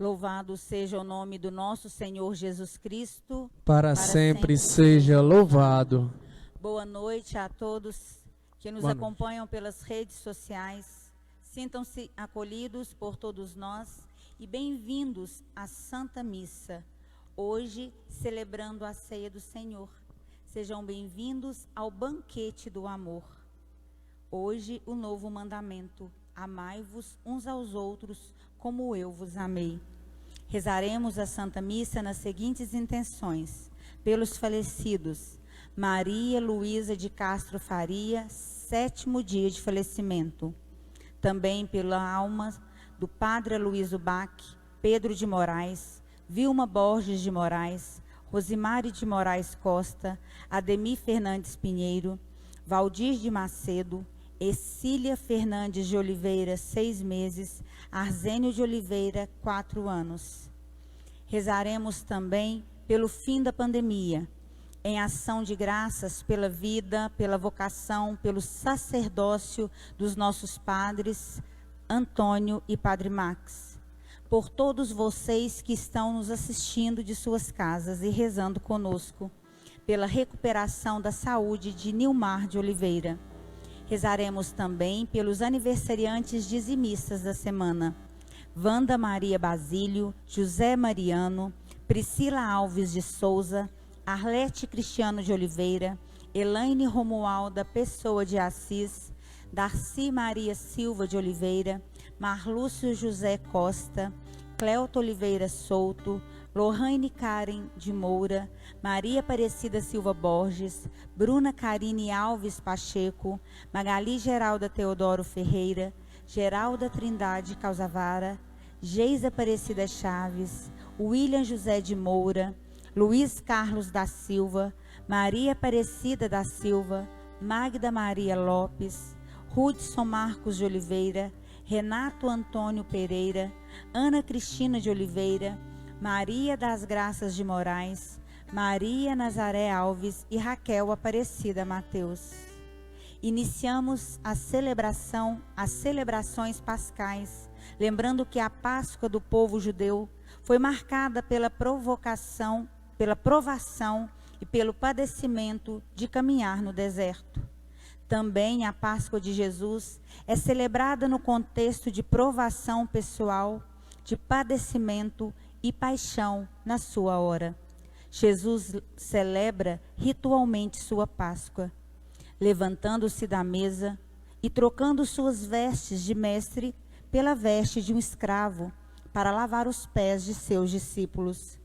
Louvado seja o nome do nosso Senhor Jesus Cristo. Para sempre seja louvado. Boa noite a todos que nos acompanham pelas redes sociais. Sintam-se acolhidos por todos nós e bem-vindos à Santa Missa. Hoje, celebrando a ceia do Senhor. Sejam bem-vindos ao banquete do amor. Hoje, o novo mandamento: amai-vos uns aos outros como eu vos amei. Rezaremos a Santa Missa nas seguintes intenções: pelos falecidos, Maria Luísa de Castro Faria, 7º dia de falecimento. Também pela alma do Padre Aloysio Bach, Pedro de Moraes, Vilma Borges de Moraes, Rosimari de Moraes Costa, Ademir Fernandes Pinheiro, Valdir de Macedo, Escília Fernandes de Oliveira, 6 meses, Arzênio de Oliveira, 4 anos. Rezaremos também pelo fim da pandemia, em ação de graças pela vida, pela vocação, pelo sacerdócio dos nossos padres, Antônio e Padre Max. Por todos vocês que estão nos assistindo de suas casas e rezando conosco, pela recuperação da saúde de Nilmar de Oliveira. Rezaremos também pelos aniversariantes dizimistas da semana: Wanda Maria Basílio, José Mariano, Priscila Alves de Souza, Arlete Cristiano de Oliveira, Elaine Romualda Pessoa de Assis, Darcy Maria Silva de Oliveira, Marlúcio José Costa, Cleuto Oliveira Souto, Lohane Karen de Moura, Maria Aparecida Silva Borges, Bruna Carine Alves Pacheco, Magali Geralda Teodoro Ferreira, Geralda Trindade Causavara, Geisa Aparecida Chaves, William José de Moura, Luiz Carlos da Silva, Maria Aparecida da Silva, Magda Maria Lopes, Hudson Marcos de Oliveira, Renato Antônio Pereira, Ana Cristina de Oliveira, Maria das Graças de Moraes, Maria Nazaré Alves e Raquel Aparecida Mateus. Iniciamos a celebração, as celebrações pascais, lembrando que a Páscoa do povo judeu foi marcada pela provação e pelo padecimento de caminhar no deserto. Também a Páscoa de Jesus é celebrada no contexto de provação pessoal, de padecimento e paixão na sua hora. Jesus celebra ritualmente sua Páscoa, levantando-se da mesa e trocando suas vestes de mestre pela veste de um escravo, para lavar os pés de seus discípulos.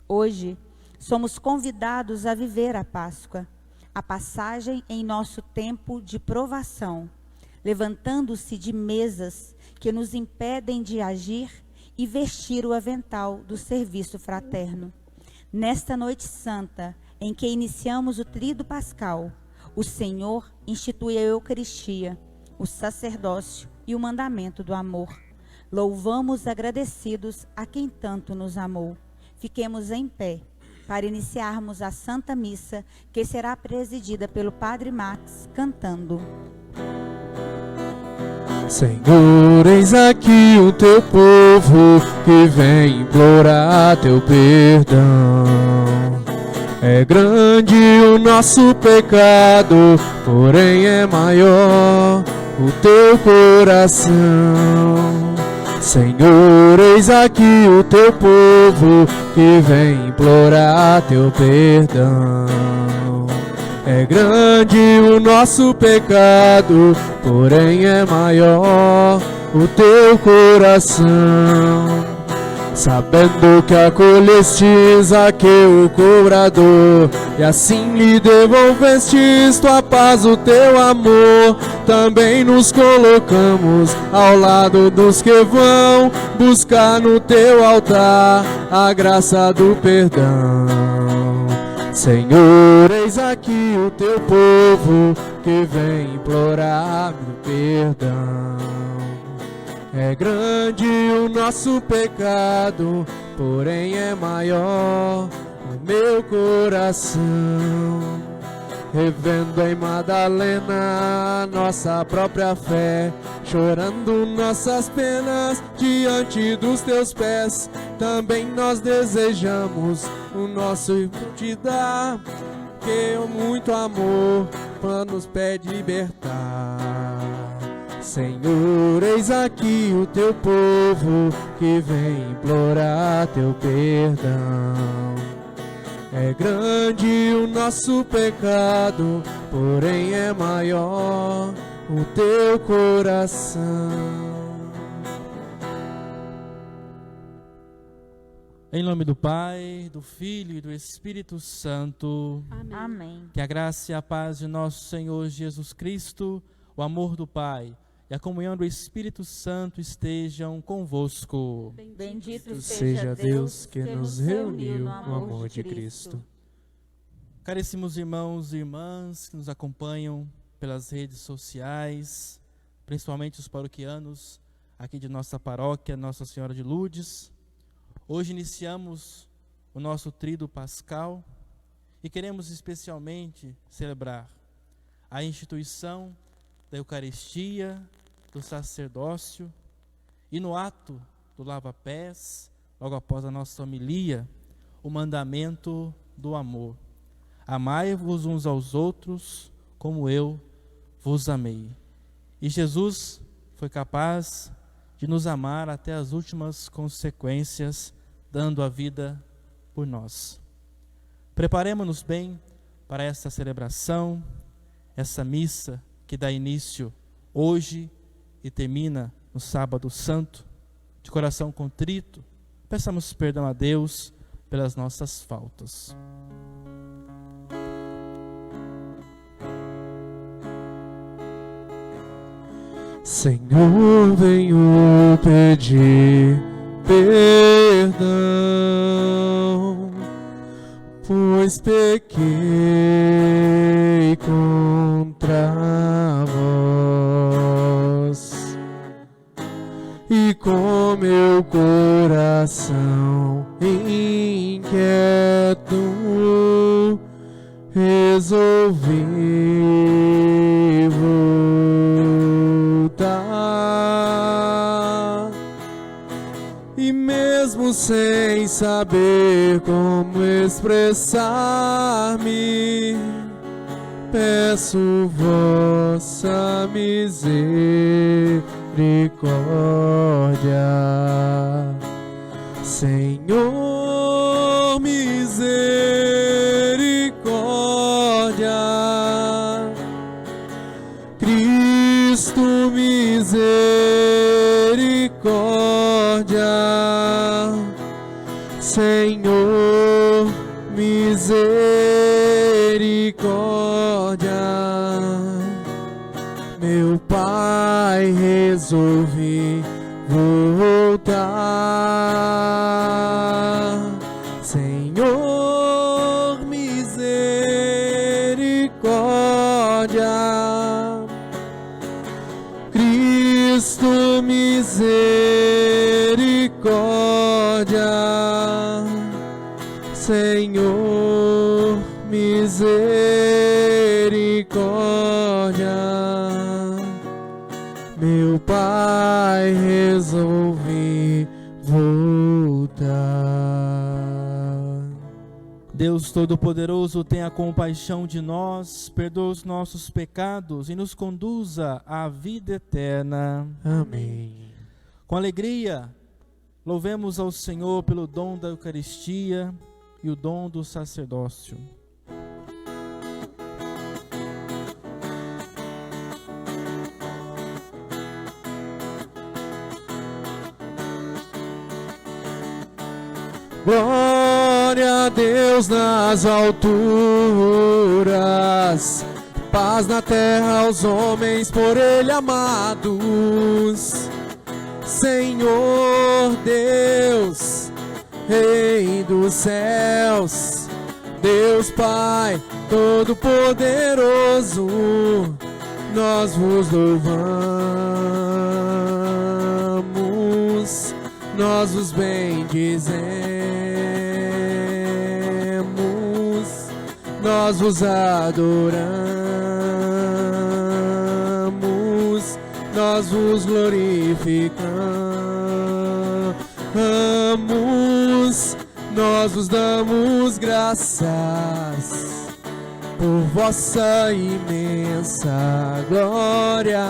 Hoje, somos convidados a viver a Páscoa, a passagem em nosso tempo de provação, levantando-se de mesas que nos impedem de agir e vestir o avental do serviço fraterno. Nesta noite santa, em que iniciamos o tríduo pascal, o Senhor institui a Eucaristia, o sacerdócio e o mandamento do amor. Louvamos agradecidos a quem tanto nos amou. Fiquemos em pé para iniciarmos a Santa Missa, que será presidida pelo Padre Max, cantando: Senhor, eis aqui o teu povo que vem implorar teu perdão. É grande o nosso pecado, porém é maior o teu coração. Senhor, eis aqui o teu povo que vem implorar teu perdão. É grande o nosso pecado, porém é maior o teu coração. Sabendo que acolheste Zaqueu, o cobrador, e assim lhe devolvestes tua paz, o teu amor, também nos colocamos ao lado dos que vão buscar no teu altar a graça do perdão. Senhor, eis aqui o teu povo que vem implorar o perdão. É grande o nosso pecado, porém é maior o meu coração. revendo em Madalena nossa própria fé, chorando nossas penas diante dos teus pés. Também nós desejamos o nosso te dar, que muito amor nos pede libertar. Senhor, eis aqui o teu povo que vem implorar teu perdão. É grande o nosso pecado, porém é maior o teu coração. Em nome do Pai, do Filho e do Espírito Santo. Amém. Que a graça e a paz de nosso Senhor Jesus Cristo, o amor do Pai e a comunhão do Espírito Santo estejam convosco. Bendito Seja Deus que nos reuniu no amor de Cristo. Caríssimos irmãos e irmãs que nos acompanham pelas redes sociais, principalmente os paroquianos aqui de nossa paróquia, Nossa Senhora de Lourdes. Hoje iniciamos o nosso tríduo pascal e queremos especialmente celebrar a instituição da Eucaristia, do sacerdócio, e no ato do lava-pés, logo após a nossa homilia, o mandamento do amor. Amai-vos uns aos outros como eu vos amei. E Jesus foi capaz de nos amar até as últimas consequências, dando a vida por nós. Preparemo-nos bem para esta celebração, essa missa que dá início hoje e termina no Sábado Santo, de coração contrito. Peçamos perdão a Deus pelas nossas faltas. Senhor, venho pedir perdão, pois pequei contra vós, e com meu coração inquieto resolvi voltar, e mesmo sem saber como expressar-me, peço vossa misericórdia. Senhor, misericórdia. Cristo, misericórdia. Senhor, misericórdia. Meu Pai, resolvi voltar. Senhor, misericórdia. Cristo, misericórdia. Senhor, misericórdia. Meu Pai, resolvi voltar. Deus Todo-Poderoso, tenha compaixão de nós, perdoa os nossos pecados e nos conduza à vida eterna. Amém. Com alegria, louvemos ao Senhor pelo dom da Eucaristia e o dom do sacerdócio. Glória a Deus nas alturas, paz na terra aos homens por Ele amados. Senhor Deus, Rei dos céus, Deus Pai Todo-Poderoso, nós vos louvamos, nós vos bendizemos, nós nós vos adoramos, nós vos glorificamos, nós vos damos graças por vossa imensa glória.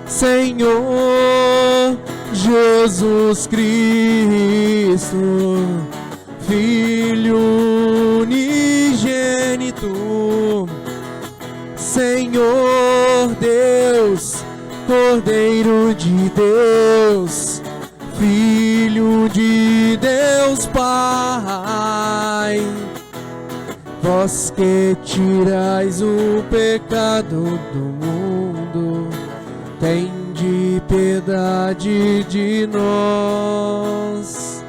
Senhor Jesus Cristo, Filho unigênito, Senhor Deus, Cordeiro de Deus, Filho de Deus Pai, vós que tirais o pecado do mundo, tende piedade de nós.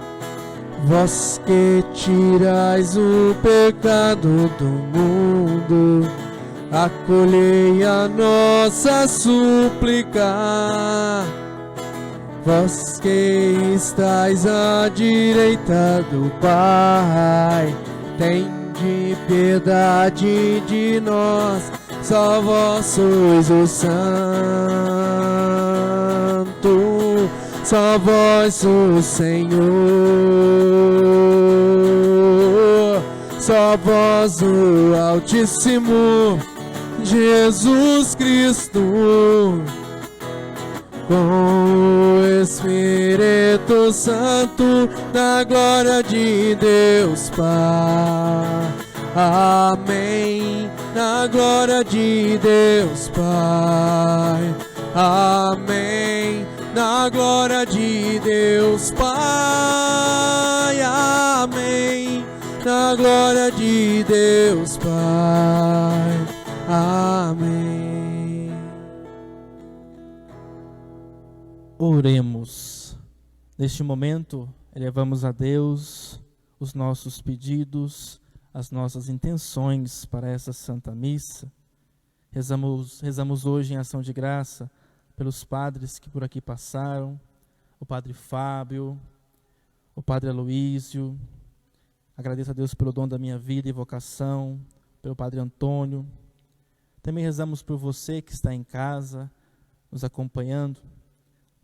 Vós que tirais o pecado do mundo, acolhei a nossa súplica. Vós que estais à direita do Pai, tende piedade de nós. Só vós sois o Santo, só vós sois o Senhor, só vós o Altíssimo Jesus Cristo, com o Espírito Santo, na glória de Deus Pai. Amém. Na glória de Deus Pai. Amém. Na glória de Deus Pai. Amém. Na glória de Deus Pai. Amém. Oremos. Neste momento, elevamos a Deus os nossos pedidos, as nossas intenções para essa Santa Missa. Rezamos hoje em ação de graça pelos padres que por aqui passaram, o Padre Fábio, o Padre Aloísio. Agradeço a Deus pelo dom da minha vida e vocação, pelo Padre Antônio. Também rezamos por você que está em casa, nos acompanhando,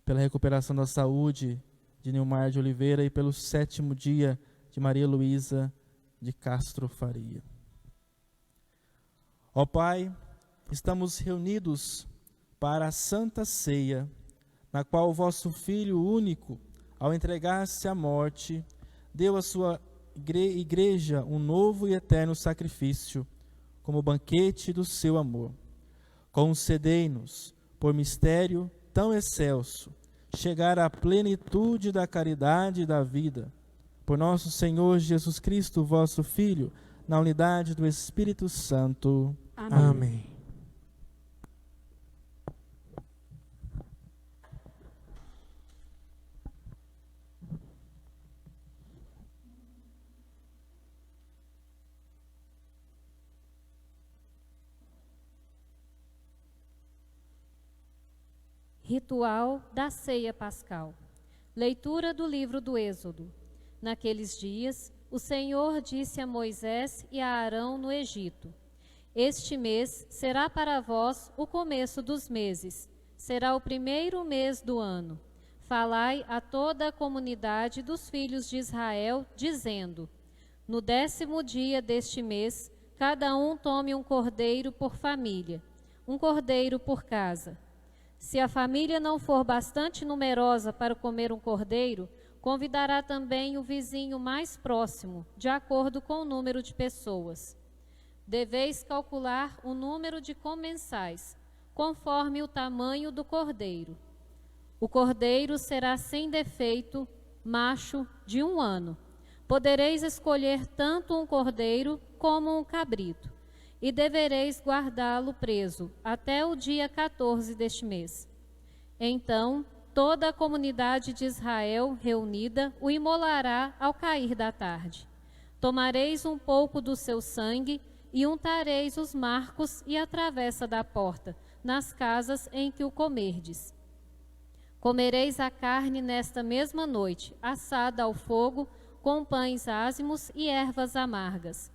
pela recuperação da saúde de Nilmar de Oliveira e pelo 7º dia de Maria Luísa de Castro Faria. Ó Pai, estamos reunidos para a Santa Ceia, na qual o vosso Filho único, ao entregar-se à morte, deu à sua igreja um novo e eterno sacrifício, como banquete do seu amor. Concedei-nos, por mistério tão excelso, chegar à plenitude da caridade e da vida, por nosso Senhor Jesus Cristo, vosso Filho, na unidade do Espírito Santo. Amém. Amém. Ritual da Ceia Pascal. Leitura do livro do Êxodo. Naqueles dias, o Senhor disse a Moisés e a Arão no Egito: Este mês será para vós o começo dos meses, será o 1º mês do ano. Falai a toda a comunidade dos filhos de Israel, dizendo: No 10º dia deste mês, cada um tome um cordeiro por família, um cordeiro por casa. Se a família não for bastante numerosa para comer um cordeiro, convidará também o vizinho mais próximo, de acordo com o número de pessoas. Deveis calcular o número de comensais, conforme o tamanho do cordeiro. O cordeiro será sem defeito, macho, de 1 ano. Podereis escolher tanto um cordeiro como um cabrito, e devereis guardá-lo preso até o dia 14 deste mês. Então, toda a comunidade de Israel reunida o imolará ao cair da tarde. Tomareis um pouco do seu sangue e untareis os marcos e a travessa da porta, nas casas em que o comerdes. Comereis a carne nesta mesma noite, assada ao fogo, com pães ázimos e ervas amargas.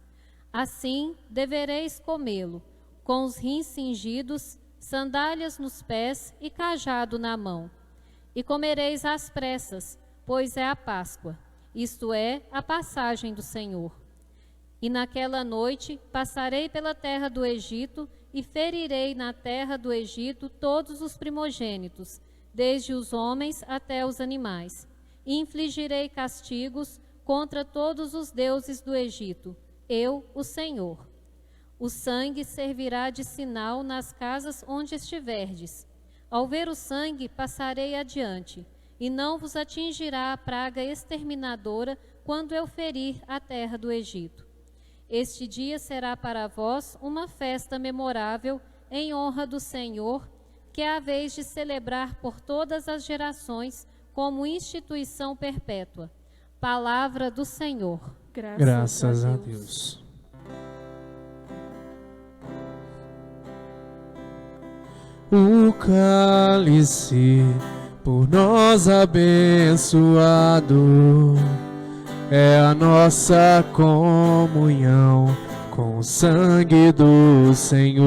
Assim devereis comê-lo, com os rins cingidos, sandálias nos pés e cajado na mão. E comereis às pressas, pois é a Páscoa, isto é, a passagem do Senhor. E naquela noite passarei pela terra do Egito e ferirei na terra do Egito todos os primogênitos, desde os homens até os animais. E infligirei castigos contra todos os deuses do Egito, eu, o Senhor. O sangue servirá de sinal nas casas onde estiverdes. Ao ver o sangue, passarei adiante, e não vos atingirá a praga exterminadora quando eu ferir a terra do Egito. Este dia será para vós uma festa memorável em honra do Senhor, que é a vez de celebrar por todas as gerações como instituição perpétua. Palavra do Senhor. Graças a Deus. O cálice por nós abençoado é a nossa comunhão com o sangue do Senhor.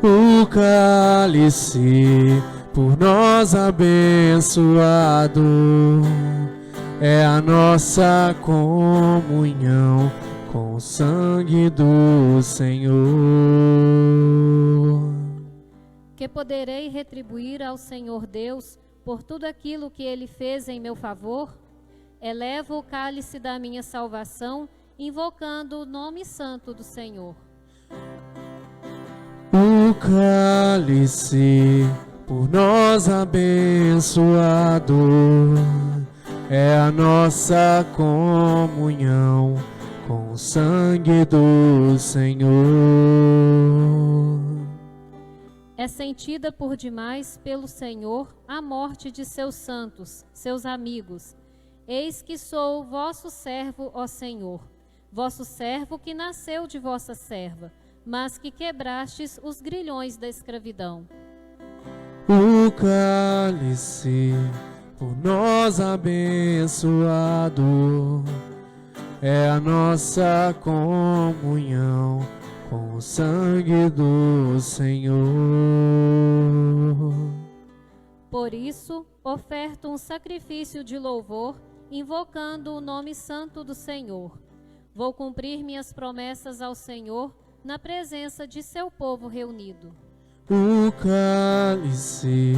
O cálice por nós abençoado é a nossa comunhão com o sangue do Senhor. Que poderei retribuir ao Senhor Deus por tudo aquilo que Ele fez em meu favor? Elevo o cálice da minha salvação, invocando o nome santo do Senhor. O cálice por nós abençoado é a nossa comunhão com o sangue do Senhor. É sentida por demais pelo Senhor a morte de seus santos, seus amigos. Eis que sou vosso servo, ó Senhor, vosso servo que nasceu de vossa serva, mas que quebrastes os grilhões da escravidão. O cálice por nós abençoado é a nossa comunhão com o sangue do Senhor. Por isso, oferto um sacrifício de louvor, invocando o nome santo do Senhor. Vou cumprir minhas promessas ao Senhor na presença de seu povo reunido. O cálice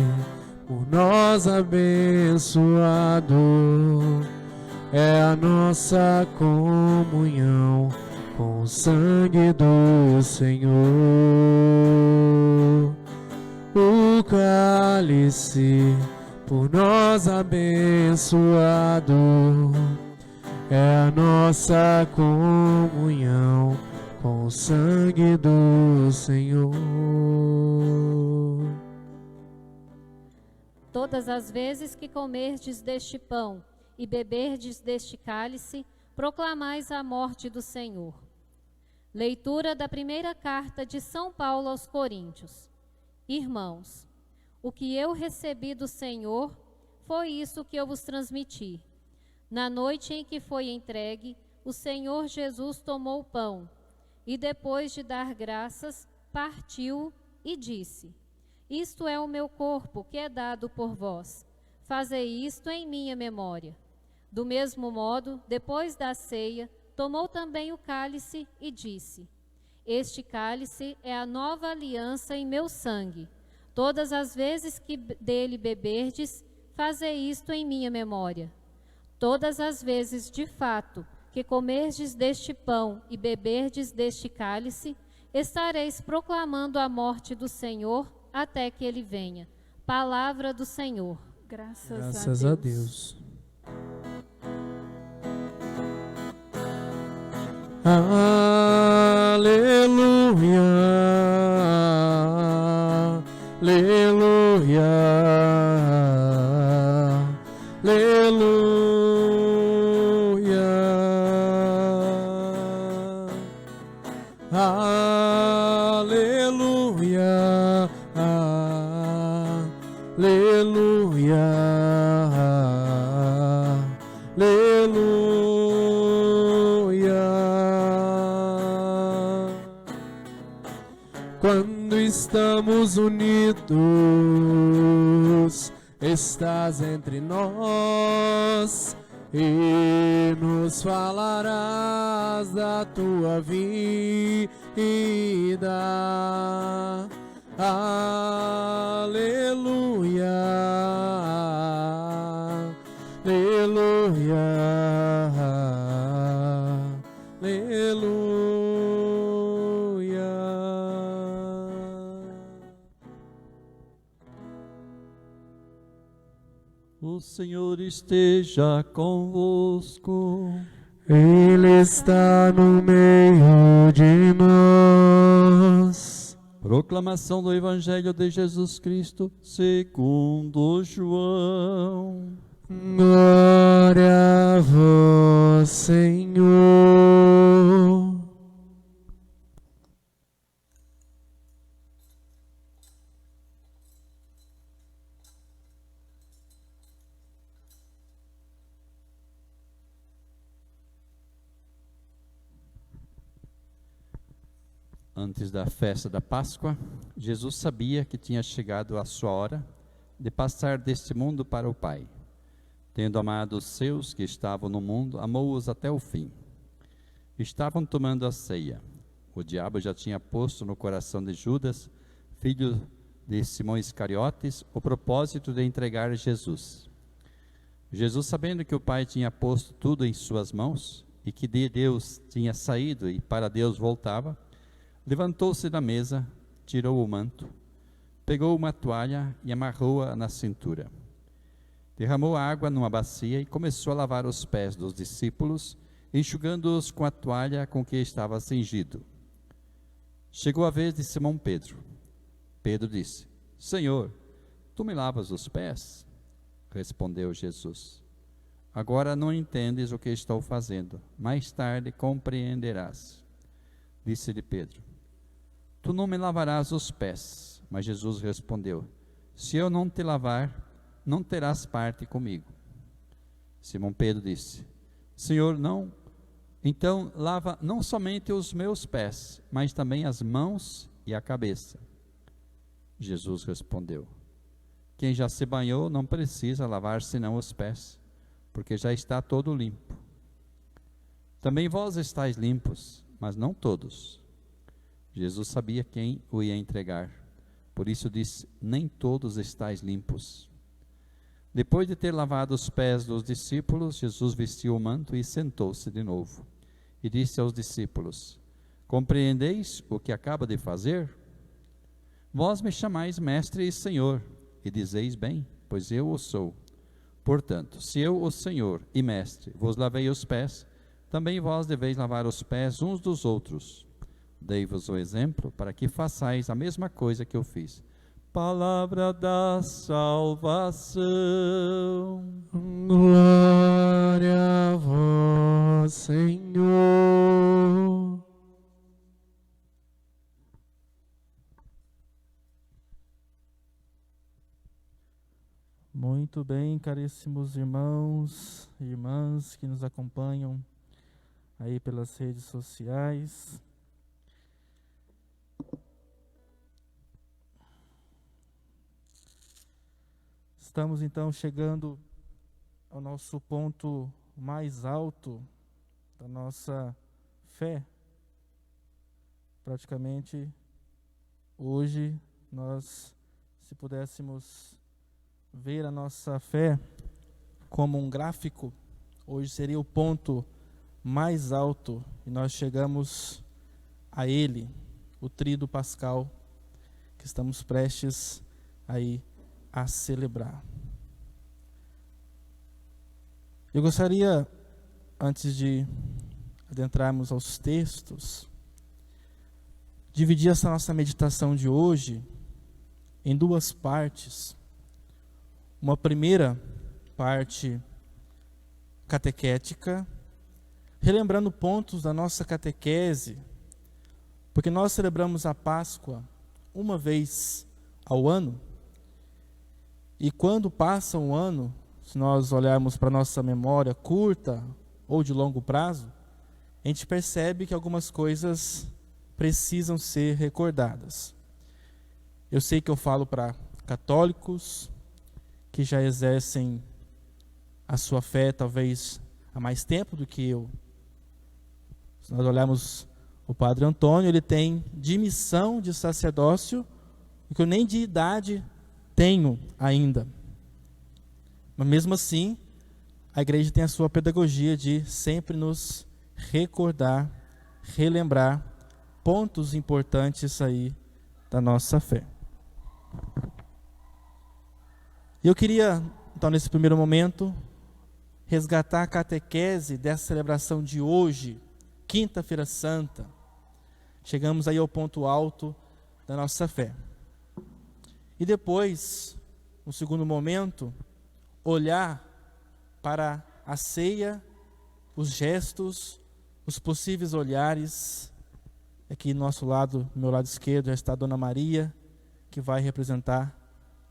por nós abençoado é a nossa comunhão com o sangue do Senhor. O cálice por nós abençoado é a nossa comunhão com o sangue do Senhor. Todas as vezes que comerdes deste pão e beberdes deste cálice, proclamais a morte do Senhor. Leitura da primeira carta de São Paulo aos Coríntios. Irmãos, o que eu recebi do Senhor foi isso que eu vos transmiti. Na noite em que foi entregue, o Senhor Jesus tomou o pão e, depois de dar graças, partiu e disse: Isto é o meu corpo que é dado por vós. Fazei isto em minha memória. Do mesmo modo, depois da ceia, tomou também o cálice e disse: Este cálice é a nova aliança em meu sangue. Todas as vezes que dele beberdes, fazei isto em minha memória. Todas as vezes, de fato, que comerdes deste pão e beberdes deste cálice, estareis proclamando a morte do Senhor até que ele venha. Palavra do Senhor. Graças a Deus. Aleluia, aleluia, aleluia, aleluia, aleluia. Quando estamos unidos, estás entre nós e nos falarás da tua vida. Aleluia, aleluia, aleluia. O Senhor esteja convosco. Ele está no meio de nós. Proclamação do Evangelho de Jesus Cristo segundo João. Glória a vós, Senhor. Antes da festa da Páscoa, Jesus sabia que tinha chegado a sua hora de passar deste mundo para o Pai. Tendo amado os seus que estavam no mundo, amou-os até o fim. Estavam tomando a ceia. O diabo já tinha posto no coração de Judas, filho de Simão Iscariotes, o propósito de entregar Jesus. Jesus, sabendo que o Pai tinha posto tudo em suas mãos, e que de Deus tinha saído e para Deus voltava, levantou-se da mesa, tirou o manto, pegou uma toalha e amarrou-a na cintura. Derramou água numa bacia e começou a lavar os pés dos discípulos, enxugando-os com a toalha com que estava cingido. Chegou a vez de Simão Pedro. Pedro disse: Senhor, tu me lavas os pés? Respondeu Jesus: Agora não entendes o que estou fazendo, mais tarde compreenderás. Disse-lhe Pedro: Tu não me lavarás os pés. Mas Jesus respondeu: Se eu não te lavar, não terás parte comigo. Simão Pedro disse: Senhor, não. Então lava não somente os meus pés, mas também as mãos e a cabeça. Jesus respondeu: Quem já se banhou não precisa lavar senão os pés, porque já está todo limpo. Também vós estáis limpos, mas não todos. Jesus sabia quem o ia entregar, por isso disse: Nem todos estáis limpos. Depois de ter lavado os pés dos discípulos, Jesus vestiu o manto e sentou-se de novo. E disse aos discípulos: Compreendeis o que acabo de fazer? Vós me chamais mestre e senhor, e dizeis bem, pois eu o sou. Portanto, se eu, o Senhor e mestre, vos lavei os pés, também vós deveis lavar os pés uns dos outros. Dei-vos o exemplo para que façais a mesma coisa que eu fiz. Palavra da salvação. Glória a vós, Senhor. Muito bem, caríssimos irmãos e irmãs que nos acompanham aí pelas redes sociais. Estamos então chegando ao nosso ponto mais alto da nossa fé. Praticamente hoje nós, se pudéssemos ver a nossa fé como um gráfico, hoje seria o ponto mais alto e nós chegamos a ele, o tríduo pascal, que estamos prestes aí a celebrar. Eu gostaria, antes de adentrarmos aos textos, dividir essa nossa meditação de hoje em duas partes. Uma primeira parte catequética, relembrando pontos da nossa catequese, porque nós celebramos a Páscoa uma vez ao ano, E quando passa um ano, se nós olharmos para a nossa memória curta ou de longo prazo, a gente percebe que algumas coisas precisam ser recordadas. Eu sei que eu falo para católicos que já exercem a sua fé talvez há mais tempo do que eu. Se nós olharmos o Padre Antônio, ele tem dimissão de sacerdócio, que eu nem de idade tenho ainda. Mas mesmo assim, a igreja tem a sua pedagogia de sempre nos recordar, relembrar pontos importantes aí da nossa fé. Eu queria, então, nesse primeiro momento, resgatar a catequese dessa celebração de hoje, Quinta-feira Santa. Chegamos aí ao ponto alto da nossa fé. E depois, no segundo momento, olhar para a ceia, os gestos, os possíveis olhares. Aqui do nosso lado, do meu lado esquerdo, já está a Dona Maria, que vai representar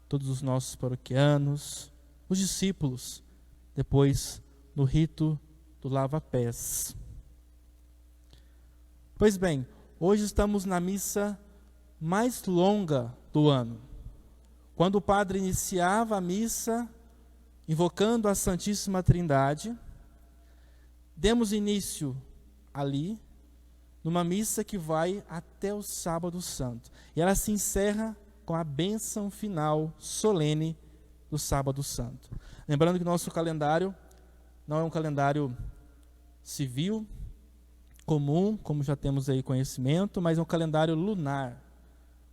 todos os nossos paroquianos, os discípulos, depois no rito do lava-pés. Pois bem, hoje estamos na missa mais longa do ano. Quando o padre iniciava a missa, invocando a Santíssima Trindade, demos início ali, numa missa que vai até o Sábado Santo. E ela se encerra com a bênção final solene do Sábado Santo. Lembrando que nosso calendário não é um calendário civil, comum, como já temos aí conhecimento, mas é um calendário lunar.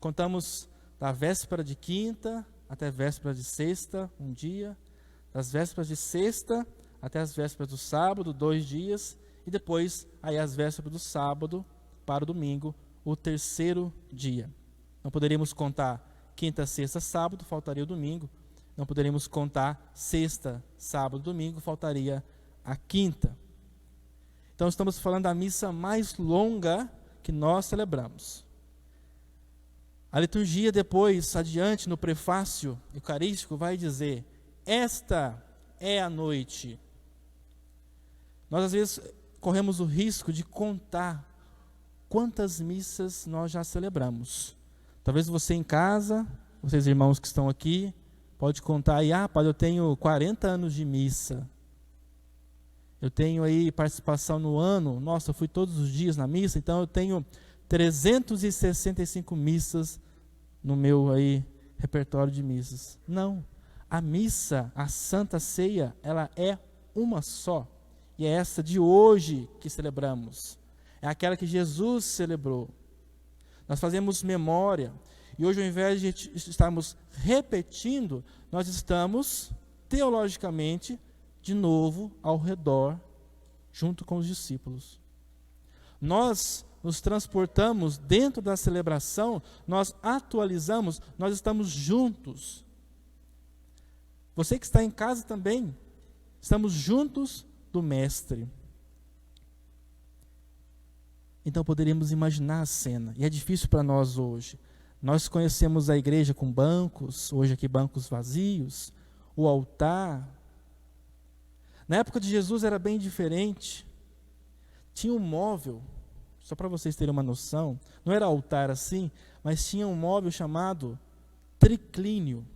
Contamos da véspera de quinta até a véspera de sexta, um dia, das vésperas de sexta até as vésperas do sábado, 2 dias, e depois aí as vésperas do sábado para o domingo, o 3º dia. Não poderíamos contar quinta, sexta, sábado, faltaria o domingo. Não poderíamos contar sexta, sábado, domingo, faltaria a quinta. Então estamos falando da missa mais longa que nós celebramos. A liturgia depois, adiante, no prefácio eucarístico, vai dizer: esta é a noite. Nós às vezes corremos o risco de contar quantas missas nós já celebramos. Talvez você em casa, vocês irmãos que estão aqui, pode contar aí: padre, eu tenho 40 anos de missa. Eu tenho aí participação no ano, nossa, eu fui todos os dias na missa, então eu tenho 365 missas no meu aí repertório de missas. Não, a missa, a Santa Ceia, ela é uma só. E é essa de hoje que celebramos. É aquela que Jesus celebrou. Nós fazemos memória. E hoje, ao invés de estarmos repetindo, nós estamos, teologicamente, de novo ao redor, junto com os discípulos. Nós nos transportamos dentro da celebração, nós atualizamos, nós estamos juntos. Você que está em casa também, estamos juntos do Mestre. Então poderíamos imaginar a cena, e é difícil para nós hoje. Nós conhecemos a igreja com bancos, hoje aqui bancos vazios, o altar. Na época de Jesus era bem diferente. Tinha um móvel, só para vocês terem uma noção, não era altar assim, mas tinha um móvel chamado triclínio.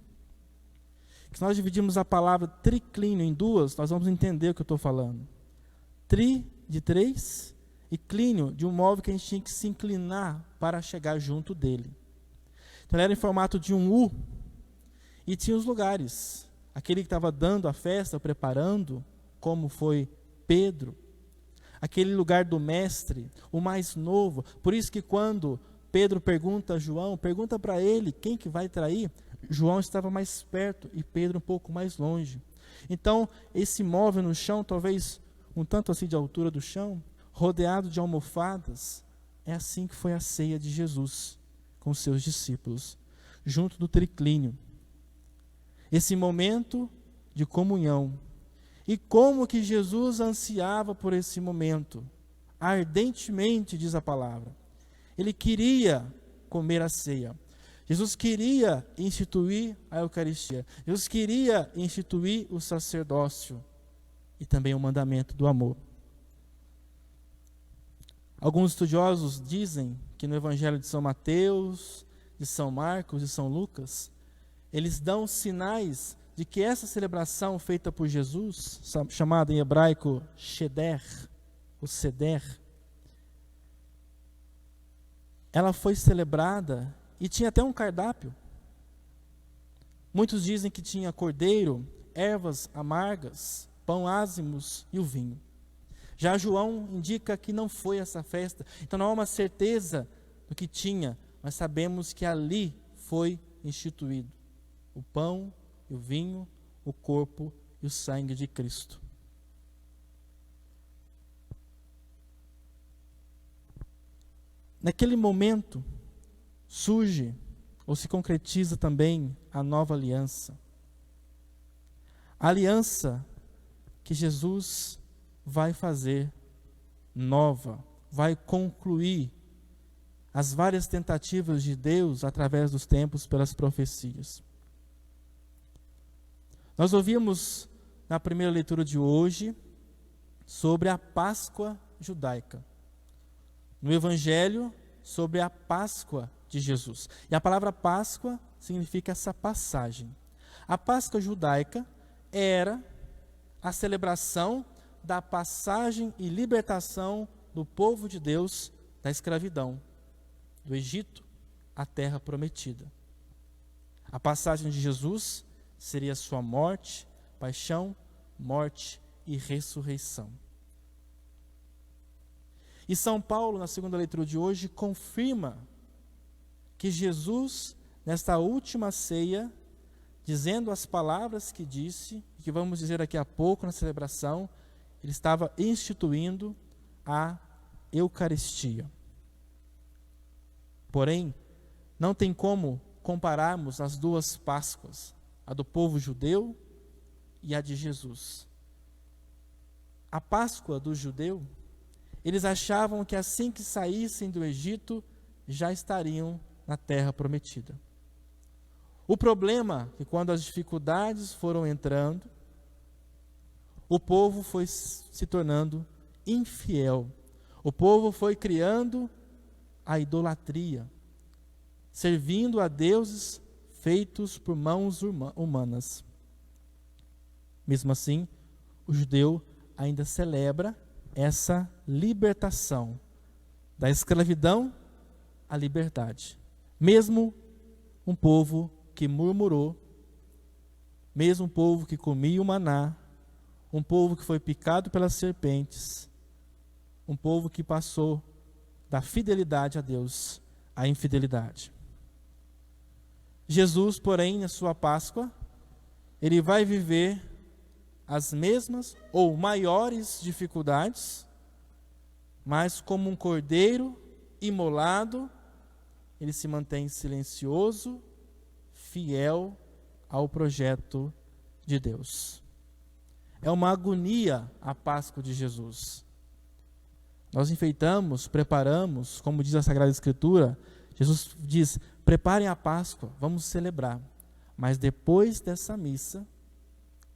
Se nós dividimos a palavra triclínio em duas, nós vamos entender o que eu estou falando. Tri, de 3, e clínio, de um móvel que a gente tinha que se inclinar para chegar junto dele. Então ele era em formato de um U, e tinha os lugares. Aquele que estava dando a festa, preparando, como foi Pedro. Aquele lugar do mestre, o mais novo. Por isso que quando Pedro pergunta a João, pergunta para ele quem que vai trair, João estava mais perto e Pedro um pouco mais longe. Então, esse móvel no chão, talvez um tanto assim de altura do chão, rodeado de almofadas, é assim que foi a ceia de Jesus com os seus discípulos, junto do triclínio. Esse momento de comunhão. E como que Jesus ansiava por esse momento? Ardentemente, diz a palavra. Ele queria comer a ceia. Jesus queria instituir a Eucaristia. Jesus queria instituir o sacerdócio e também o mandamento do amor. Alguns estudiosos dizem que no Evangelho de São Mateus, de São Marcos e São Lucas, eles dão sinais de que essa celebração feita por Jesus, chamada em hebraico Sheder, o Seder, ela foi celebrada e tinha até um cardápio. Muitos dizem que tinha cordeiro, ervas amargas, pão ázimos e o vinho. Já João indica que não foi essa festa, então não há uma certeza do que tinha, mas sabemos que ali foi instituído o pão e o vinho, o corpo e o sangue de Cristo. Naquele momento, surge ou se concretiza também a nova aliança. A aliança que Jesus vai fazer nova, vai concluir as várias tentativas de Deus através dos tempos pelas profecias. Nós ouvimos na primeira leitura de hoje sobre a Páscoa judaica. No Evangelho, sobre a Páscoa de Jesus. E a palavra Páscoa significa essa passagem. A Páscoa judaica era a celebração da passagem e libertação do povo de Deus da escravidão, do Egito à terra prometida. A passagem de Jesus seria sua morte, paixão, morte e ressurreição. E São Paulo, na segunda leitura de hoje, confirma que Jesus, nesta última ceia, dizendo as palavras que disse, que vamos dizer daqui a pouco na celebração, ele estava instituindo a Eucaristia. Porém, não tem como compararmos as duas Páscoas, a do povo judeu e a de Jesus. A Páscoa do judeu, eles achavam que assim que saíssem do Egito, já estariam na terra prometida. O problema é que quando as dificuldades foram entrando, o povo foi se tornando infiel. O povo foi criando a idolatria, servindo a deuses feitos por mãos humanas. Mesmo assim, o judeu ainda celebra essa libertação da escravidão à liberdade. Mesmo um povo que murmurou, mesmo um povo que comia o maná, um povo que foi picado pelas serpentes, um povo que passou da fidelidade a Deus à infidelidade. Jesus, porém, na sua Páscoa, ele vai viver as mesmas ou maiores dificuldades, mas como um cordeiro imolado, ele se mantém silencioso, fiel ao projeto de Deus. É uma agonia a Páscoa de Jesus. Nós enfeitamos, preparamos, como diz a Sagrada Escritura, Jesus diz, preparem a Páscoa, vamos celebrar. Mas depois dessa missa,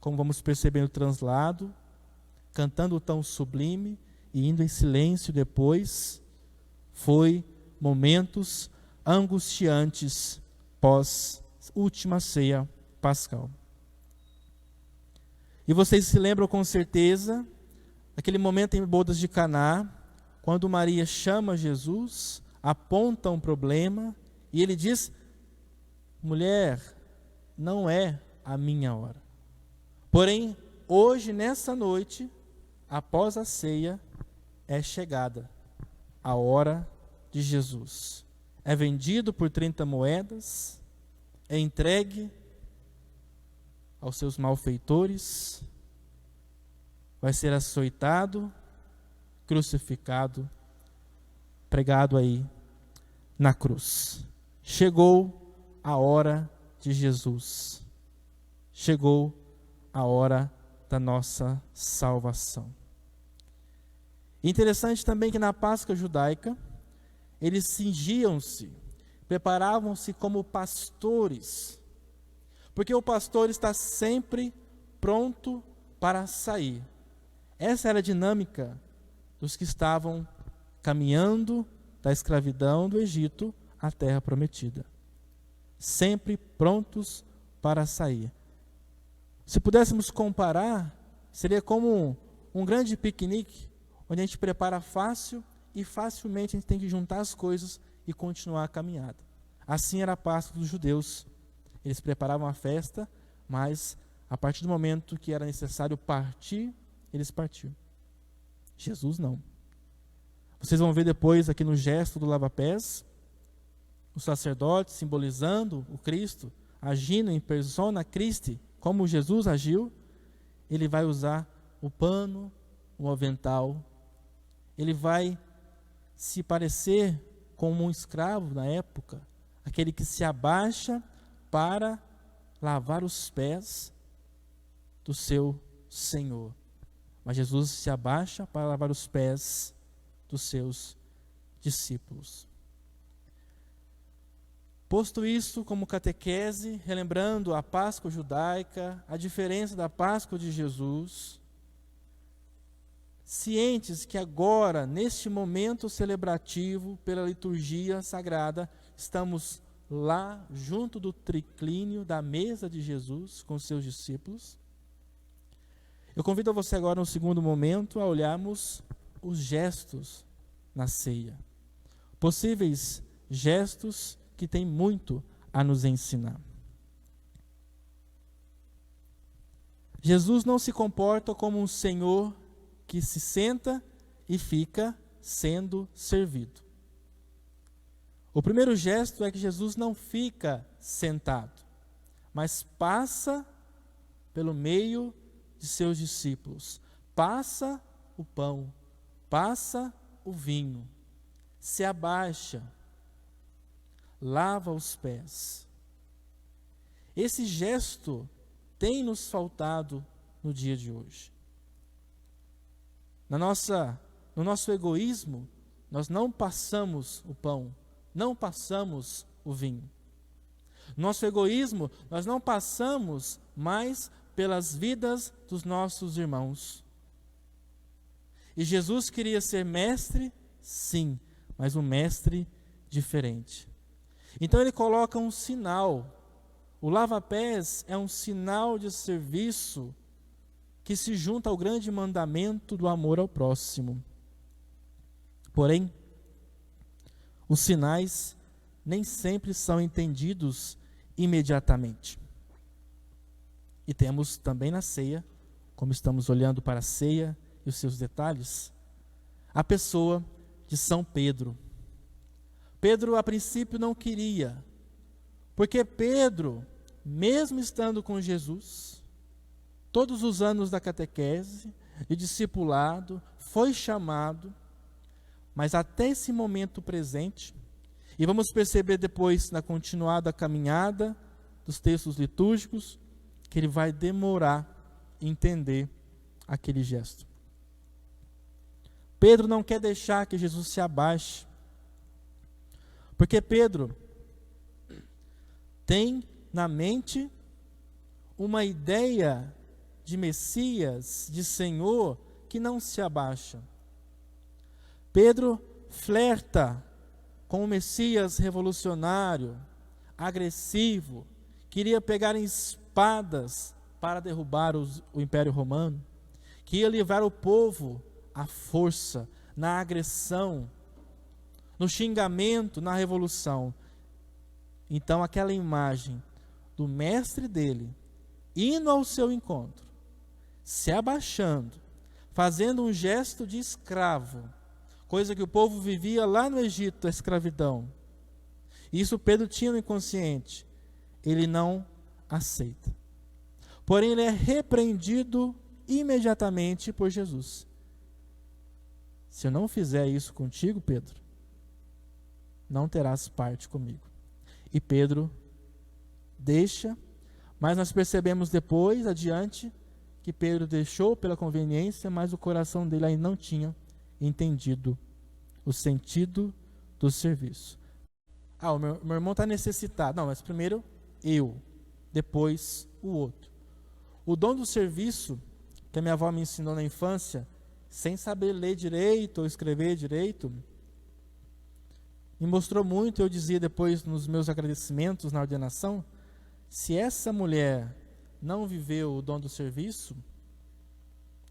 como vamos perceber no translado, cantando o tão sublime e indo em silêncio depois, foi momentos angustiantes pós última ceia pascal. E vocês se lembram com certeza daquele momento em bodas de Caná, quando Maria chama Jesus, aponta um problema e ele diz: mulher, não é a minha hora. Porém, hoje, nessa noite, após a ceia, é chegada a hora de Jesus. É vendido por 30 moedas, é entregue aos seus malfeitores, vai ser açoitado, crucificado, pregado aí na cruz. Chegou a hora de Jesus. Chegou a hora da nossa salvação. Interessante também que na Páscoa judaica, eles cingiam-se preparavam-se como pastores, porque o pastor está sempre pronto para sair. Essa era a dinâmica dos que estavam caminhando da escravidão do Egito à terra prometida. Sempre prontos para sair. Se pudéssemos comparar, seria como um grande piquenique, onde a gente prepara fácil e facilmente a gente tem que juntar as coisas e continuar a caminhada. Assim era a Páscoa dos judeus. Eles preparavam a festa, mas a partir do momento que era necessário partir, eles partiam. Jesus não. Vocês vão ver depois aqui no gesto do lava-pés, o sacerdote simbolizando o Cristo, agindo em persona Christi, como Jesus agiu. Ele vai usar o pano, o avental. Ele vai se parecer como um escravo na época, aquele que se abaixa para lavar os pés do seu Senhor. Mas Jesus se abaixa para lavar os pés dos seus discípulos. Posto isso como catequese, relembrando a Páscoa judaica, a diferença da Páscoa de Jesus, cientes que agora, neste momento celebrativo, pela liturgia sagrada, estamos lá junto do triclínio da mesa de Jesus com seus discípulos. Eu convido você agora, no segundo momento, a olharmos os gestos na ceia. Possíveis gestos que têm muito a nos ensinar. Jesus não se comporta como um senhor que se senta e fica sendo servido. O primeiro gesto é que Jesus não fica sentado, mas passa pelo meio de seus discípulos, passa o pão, passa o vinho, se abaixa, lava os pés. Esse gesto tem nos faltado no dia de hoje. No nosso egoísmo, nós não passamos o pão, não passamos o vinho. No nosso egoísmo, nós não passamos mais pelas vidas dos nossos irmãos. E Jesus queria ser mestre, sim, mas um mestre diferente. Então ele coloca um sinal. O lava-pés é um sinal de serviço que se junta ao grande mandamento do amor ao próximo. Porém, os sinais nem sempre são entendidos imediatamente. E temos também na ceia, como estamos olhando para a ceia e os seus detalhes, a pessoa de São Pedro. Pedro, a princípio, não queria, porque Pedro, mesmo estando com Jesus, todos os anos da catequese, de discipulado, foi chamado, mas até esse momento presente, e vamos perceber depois na continuada caminhada dos textos litúrgicos, que ele vai demorar a entender aquele gesto. Pedro não quer deixar que Jesus se abaixe, porque Pedro tem na mente uma ideia de Messias, de Senhor, que não se abaixa. Pedro flerta com o Messias revolucionário, agressivo, queria pegar em espadas para derrubar o Império Romano, que ia livrar o povo à força, na agressão, no xingamento, na revolução. Então aquela imagem do mestre dele, indo ao seu encontro, se abaixando, fazendo um gesto de escravo, coisa que o povo vivia lá no Egito, a escravidão. Isso Pedro tinha no inconsciente. Ele não aceita. Porém, ele é repreendido imediatamente por Jesus. Se eu não fizer isso contigo, Pedro, não terás parte comigo. E Pedro deixa, mas nós percebemos depois, adiante, que Pedro deixou pela conveniência, mas o coração dele ainda não tinha entendido o sentido do serviço. Ah, o meu irmão está necessitado. Não, mas primeiro eu, depois o outro. O dom do serviço, que a minha avó me ensinou na infância, sem saber ler direito ou escrever direito, me mostrou muito. Eu dizia depois nos meus agradecimentos na ordenação, se essa mulher não viveu o dom do serviço,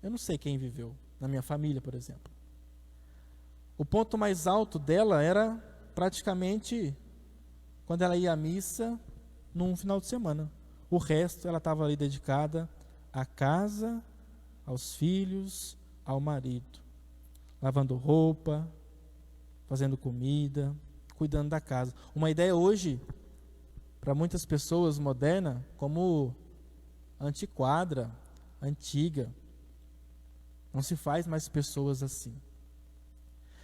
eu não sei quem viveu, na minha família, por exemplo. O ponto mais alto dela era praticamente quando ela ia à missa num final de semana. O resto ela estava ali dedicada à casa, aos filhos, ao marido, lavando roupa, fazendo comida, cuidando da casa. Uma ideia hoje, para muitas pessoas moderna, como antiquada, antiga. Não se faz mais pessoas assim.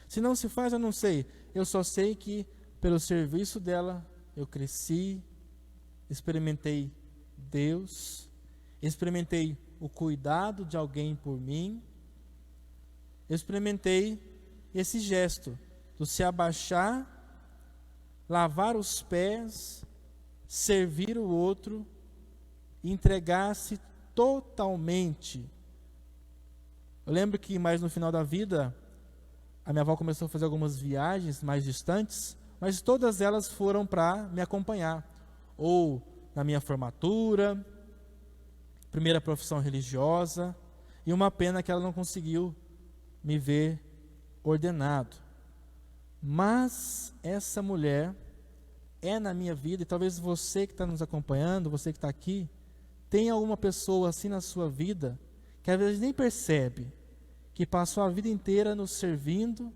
Se não se faz, eu não sei. Eu só sei que pelo serviço dela eu cresci, experimentei Deus, experimentei o cuidado de alguém por mim, eu experimentei esse gesto do se abaixar, lavar os pés, servir o outro, entregar-se totalmente. Eu lembro que mais no final da vida, a minha avó começou a fazer algumas viagens mais distantes, mas todas elas foram para me acompanhar, ou na minha formatura, primeira profissão religiosa, e uma pena que ela não conseguiu me ver ordenado. Mas essa mulher é na minha vida, e talvez você que está nos acompanhando, você que está aqui, tem alguma pessoa assim na sua vida, que às vezes nem percebe, que passou a vida inteira nos servindo,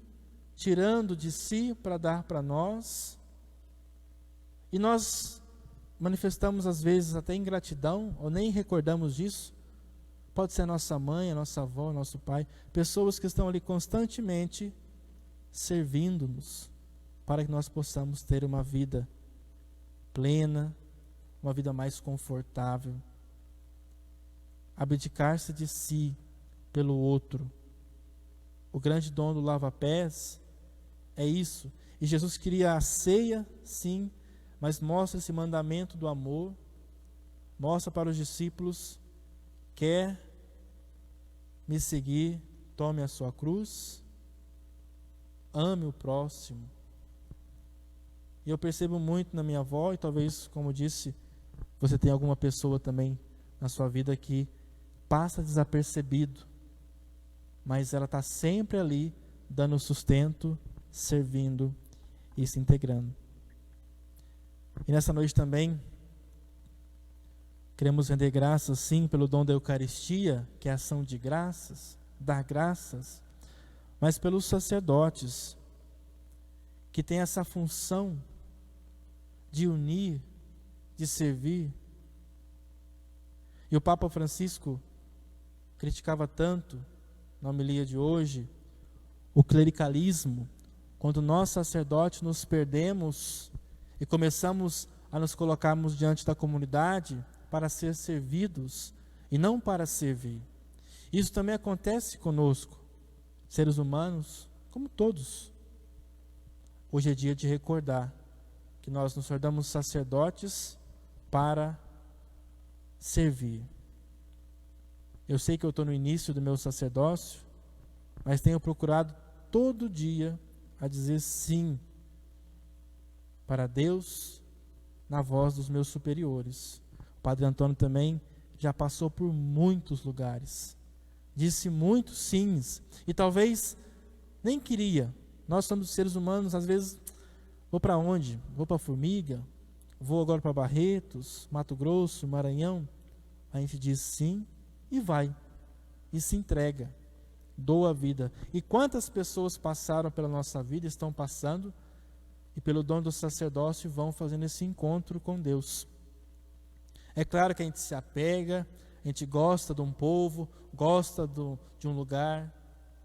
tirando de si para dar para nós, e nós manifestamos às vezes até ingratidão, ou nem recordamos disso. Pode ser a nossa mãe, a nossa avó, nosso pai, pessoas que estão ali constantemente servindo-nos, para que nós possamos ter uma vida plena, uma vida mais confortável. Abdicar-se de si pelo outro. O grande dom do lava-pés é isso. E Jesus queria a ceia, sim, mas mostra esse mandamento do amor, mostra para os discípulos: quer me seguir, tome a sua cruz, ame o próximo. E eu percebo muito na minha avó, e talvez, como disse, você tem alguma pessoa também na sua vida que passa desapercebido, mas ela está sempre ali, dando sustento, servindo e se integrando. E nessa noite também, queremos render graças, sim, pelo dom da Eucaristia, que é a ação de graças, dar graças, mas pelos sacerdotes, que têm essa função de unir, de servir. E o Papa Francisco criticava tanto, na homilia de hoje, o clericalismo, quando nós sacerdotes nos perdemos e começamos a nos colocarmos diante da comunidade para ser servidos e não para servir. Isso também acontece conosco, seres humanos, como todos. Hoje é dia de recordar que nós nos tornamos sacerdotes para servir. Eu sei que eu estou no início do meu sacerdócio, mas tenho procurado todo dia a dizer sim para Deus na voz dos meus superiores. O Padre Antônio também já passou por muitos lugares, disse muitos sims, e talvez nem queria. Nós somos seres humanos, às vezes, vou para onde? Vou para Formiga? Vou agora para Barretos, Mato Grosso, Maranhão? A gente diz sim e vai, e se entrega, doa a vida. E quantas pessoas passaram pela nossa vida, estão passando, e pelo dom do sacerdócio vão fazendo esse encontro com Deus. É claro que a gente se apega, a gente gosta de um povo, gosta de um lugar,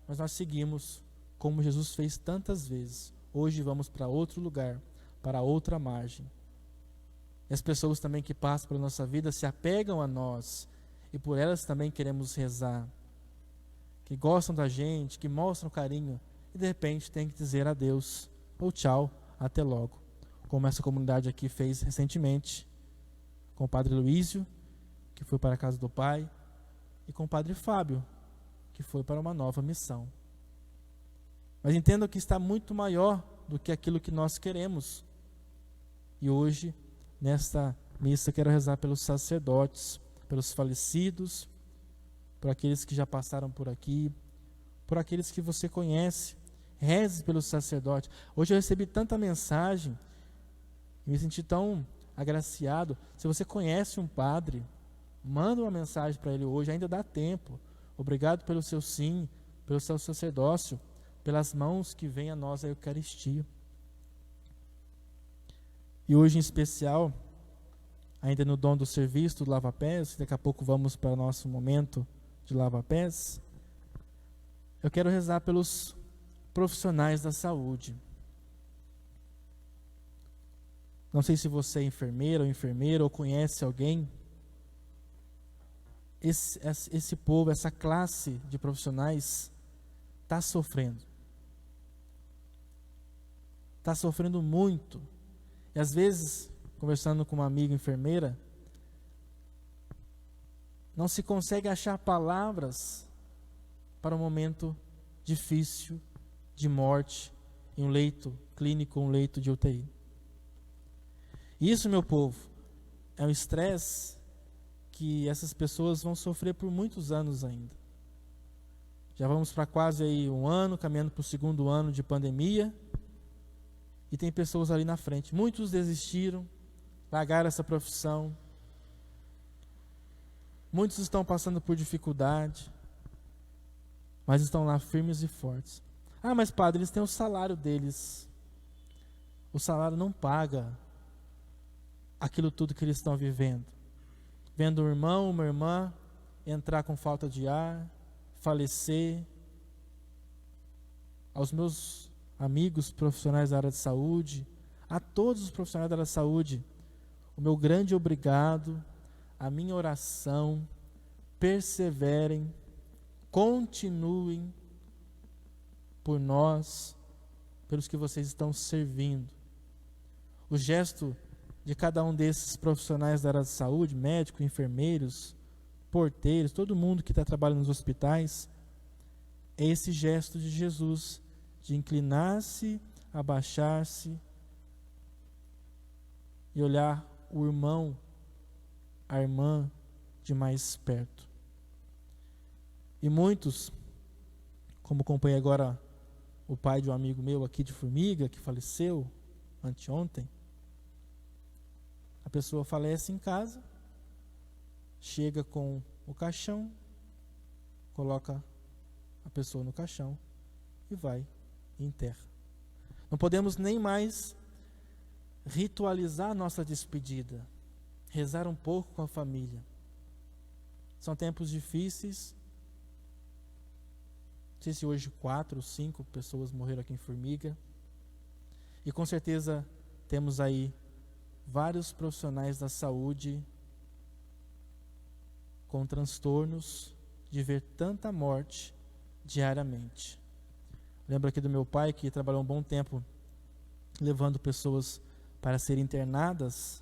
mas nós seguimos como Jesus fez tantas vezes. Hoje vamos para outro lugar, para outra margem. E as pessoas também que passam pela nossa vida se apegam a nós, e por elas também queremos rezar, que gostam da gente, que mostram carinho, e de repente tem que dizer adeus, ou tchau, até logo. como essa comunidade aqui fez recentemente, com o Padre Luísio, que foi para a casa do Pai, e com o Padre Fábio, que foi para uma nova missão. Mas entenda que está muito maior do que aquilo que nós queremos. E hoje, nesta missa, quero rezar pelos sacerdotes, pelos falecidos, por aqueles que já passaram por aqui, por aqueles que você conhece. Reze pelos sacerdotes. Hoje eu recebi tanta mensagem, e me senti tão agraciado. Se você conhece um padre, manda uma mensagem para ele hoje, ainda dá tempo. Obrigado pelo seu sim, pelo seu sacerdócio, pelas mãos que vêm a nós a Eucaristia. E hoje em especial, ainda no dom do serviço do lava-pés, daqui a pouco vamos para o nosso momento de lava-pés, eu quero rezar pelos profissionais da saúde. Não sei se você é enfermeira ou enfermeiro, ou conhece alguém. Esse povo, essa classe de profissionais está sofrendo. Está sofrendo muito. E às vezes, conversando com uma amiga enfermeira, não se consegue achar palavras para um momento difícil de morte em um leito clínico, um leito de UTI. Isso, meu povo, é um estresse que essas pessoas vão sofrer por muitos anos ainda. Já vamos para quase aí um ano, caminhando para o 2º ano de pandemia, e tem pessoas ali na frente. Muitos desistiram, largaram essa profissão. Muitos estão passando por dificuldade, mas estão lá firmes e fortes. Ah, mas padre, eles têm o salário deles. O salário não paga aquilo tudo que eles estão vivendo. Vendo um irmão, uma irmã entrar com falta de ar, falecer. Aos meus amigos profissionais da área de saúde, a todos os profissionais da área de saúde, o meu grande obrigado, a minha oração, perseverem, continuem por nós, pelos que vocês estão servindo. O gesto de cada um desses profissionais da área de saúde, médicos, enfermeiros, porteiros, todo mundo que está trabalhando nos hospitais, é esse gesto de Jesus, de inclinar-se, abaixar-se e olhar o irmão, a irmã de mais perto. E muitos, como acompanhei agora o pai de um amigo meu aqui de Formiga, que faleceu anteontem, a pessoa falece em casa, chega com o caixão, coloca a pessoa no caixão e vai e enterra. Não podemos nem mais ritualizar a nossa despedida, rezar um pouco com a família. São tempos difíceis. Não sei se hoje 4 ou 5 pessoas morreram aqui em Formiga. E com certeza temos aí vários profissionais da saúde com transtornos de ver tanta morte diariamente. Lembro aqui do meu pai, que trabalhou um bom tempo levando pessoas para serem internadas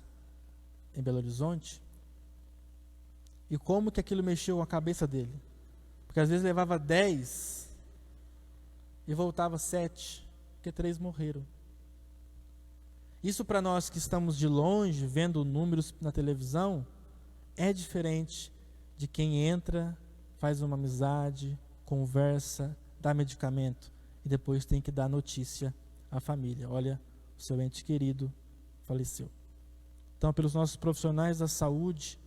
em Belo Horizonte, e como que aquilo mexeu com a cabeça dele, porque às vezes levava 10 e voltava 7, porque 3 morreram. Isso para nós que estamos de longe, vendo números na televisão, é diferente de quem entra, faz uma amizade, conversa, dá medicamento e depois tem que dar notícia à família. Olha, o seu ente querido faleceu. Então, pelos nossos profissionais da saúde,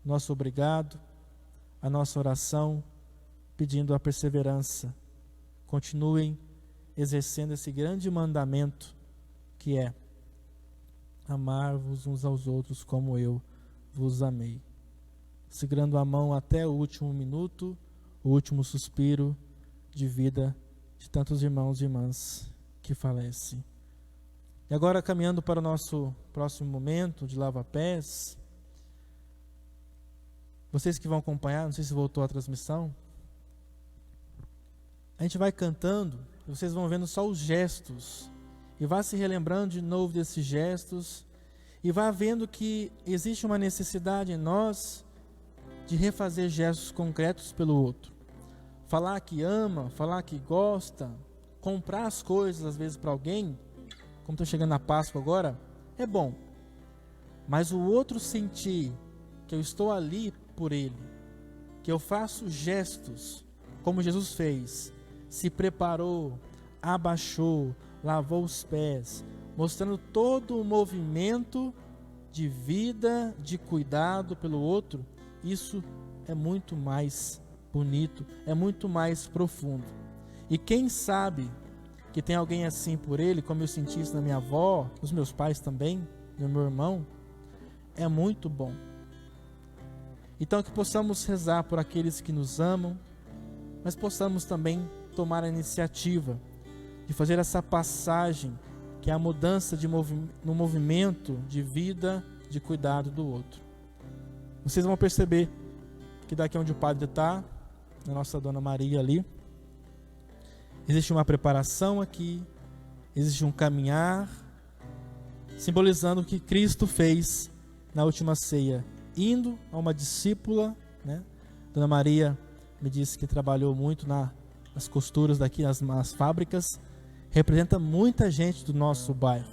nosso obrigado, a nossa oração, pedindo a perseverança. Continuem exercendo esse grande mandamento que é amar-vos uns aos outros como eu vos amei. Segurando a mão até o último minuto, o último suspiro de vida de tantos irmãos e irmãs que falecem. E agora, caminhando para o nosso próximo momento de lava-pés, vocês que vão acompanhar, não sei se voltou a transmissão, a gente vai cantando, e vocês vão vendo só os gestos e vá se relembrando de novo desses gestos, e vá vendo que existe uma necessidade em nós de refazer gestos concretos pelo outro. Falar que ama, falar que gosta, comprar as coisas às vezes para alguém, como estou chegando na Páscoa agora, é bom. Mas o outro sentir que eu estou ali por ele, que eu faço gestos como Jesus fez, se preparou, abaixou, lavou os pés, mostrando todo o movimento de vida, de cuidado pelo outro, isso é muito mais bonito, é muito mais profundo. E quem sabe que tem alguém assim por ele, como eu senti isso na minha avó, nos meus pais também, no meu irmão, é muito bom. Então que possamos rezar por aqueles que nos amam, mas possamos também tomar a iniciativa de fazer essa passagem, que é a mudança no movimento de vida, de cuidado do outro. Vocês vão perceber que daqui onde o padre está, na nossa Dona Maria ali, existe uma preparação aqui, existe um caminhar, simbolizando o que Cristo fez na última ceia, indo a uma discípula, né? Dona Maria me disse que trabalhou muito nas costuras daqui, nas fábricas, representa muita gente do nosso bairro.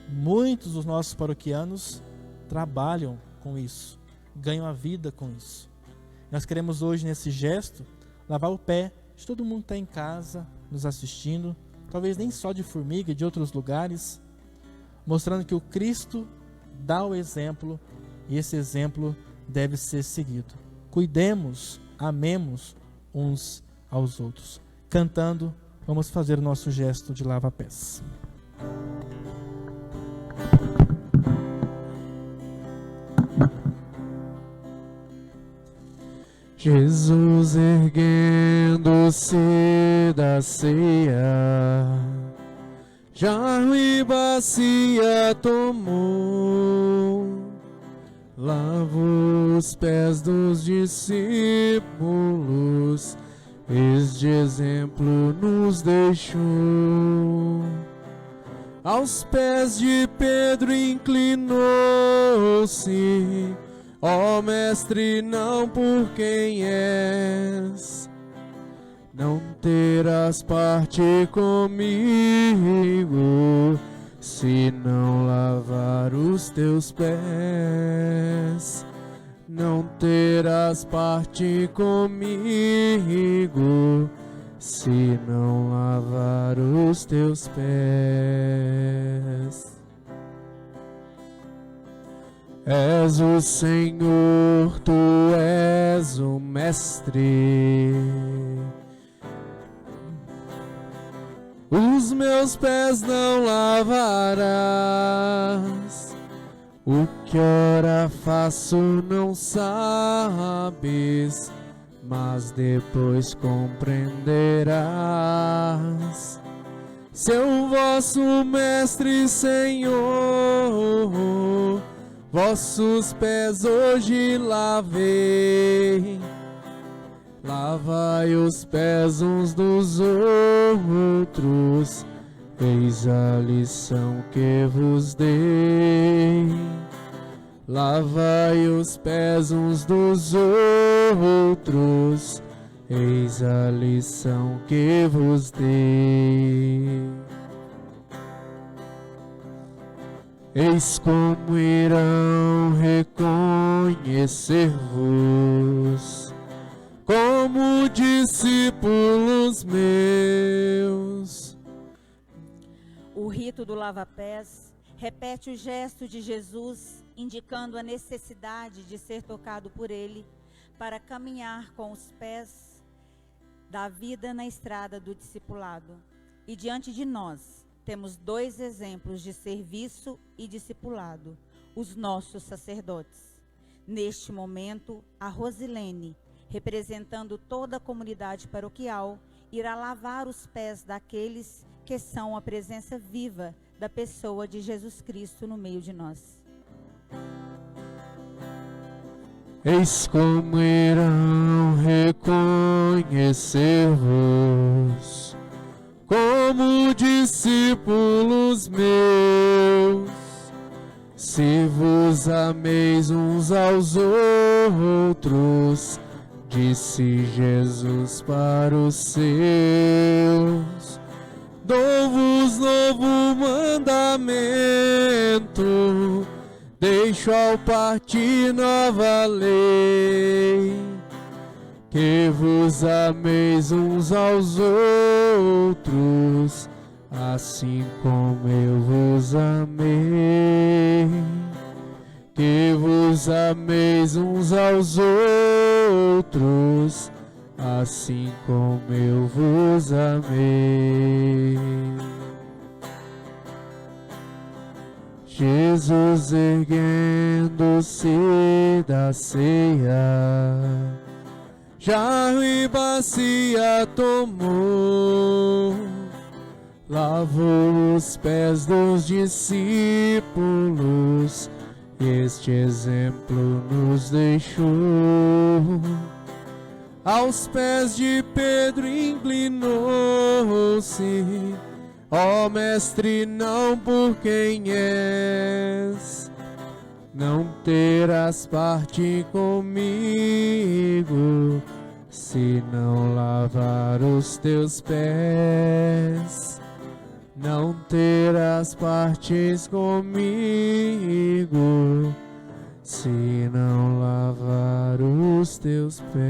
Muitos dos nossos paroquianos trabalham com isso, ganham a vida com isso. Nós queremos hoje, nesse gesto, lavar o pé de todo mundo que está em casa, nos assistindo, talvez nem só de Formiga, de outros lugares, mostrando que o Cristo dá o exemplo e esse exemplo deve ser seguido. Cuidemos, amemos uns aos outros. Cantando, vamos fazer o nosso gesto de lava-pés. Jesus erguendo-se da ceia, jarro e bacia tomou, lavou os pés dos discípulos, este exemplo nos deixou. Aos pés de Pedro inclinou-se, ó Mestre, não por quem és, não terás parte comigo, se não lavar os teus pés. Não terás parte comigo, se não lavar os teus pés. És o Senhor, tu és o Mestre. Os meus pés não lavarás, o que ora faço não sabes, mas depois compreenderás. Seu vosso Mestre, Senhor, vossos pés hoje lavei. Lavai os pés uns dos outros, eis a lição que vos dei. Lavai os pés uns dos outros, eis a lição que vos dei. Eis como irão reconhecer-vos como discípulos meus. O rito do lava-pés repete o gesto de Jesus, indicando a necessidade de ser tocado por ele para caminhar com os pés da vida na estrada do discipulado. E diante de nós temos dois exemplos de serviço e discipulado, os nossos sacerdotes. Neste momento, a Rosilene, representando toda a comunidade paroquial, irá lavar os pés daqueles que são a presença viva da pessoa de Jesus Cristo no meio de nós. Eis como irão reconhecer-vos como discípulos meus. Se vos ameis uns aos outros, disse Jesus para os seus, dou-vos novo mandamento, deixo ao partir nova lei, que vos ameis uns aos outros, assim como eu vos amei. Que vos ameis uns aos outros, assim como eu vos amei. Jesus, erguendo-se da ceia, jarro e bacia tomou, lavou os pés dos discípulos, este exemplo nos deixou. Aos pés de Pedro inclinou-se, ó mestre, não por quem és, não terás parte comigo, se não lavar os teus pés. Não terás partes comigo, se não lavar os teus pés.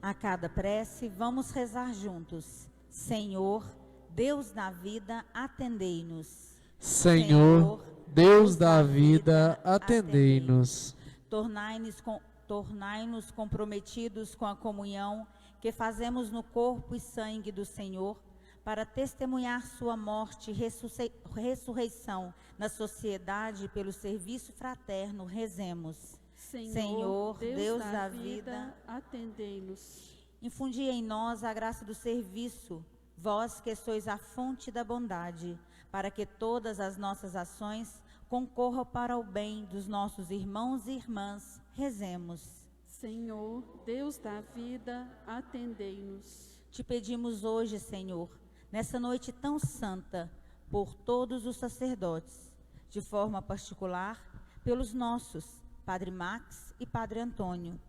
A cada prece, vamos rezar juntos. Senhor, Deus da vida, atendei-nos. Senhor, Deus da vida, atendei-nos. Tornai-nos comprometidos com a comunhão que fazemos no corpo e sangue do Senhor, para testemunhar sua morte e ressurreição na sociedade pelo serviço fraterno. Rezemos. Senhor, Deus da vida, atendei-nos. Infundi em nós a graça do serviço, vós que sois a fonte da bondade, para que todas as nossas ações concorram para o bem dos nossos irmãos e irmãs. Rezemos. Senhor, Deus da vida, atendei-nos. Te pedimos hoje, Senhor, nessa noite tão santa, por todos os sacerdotes, de forma particular, pelos nossos, Padre Max e Padre Antônio,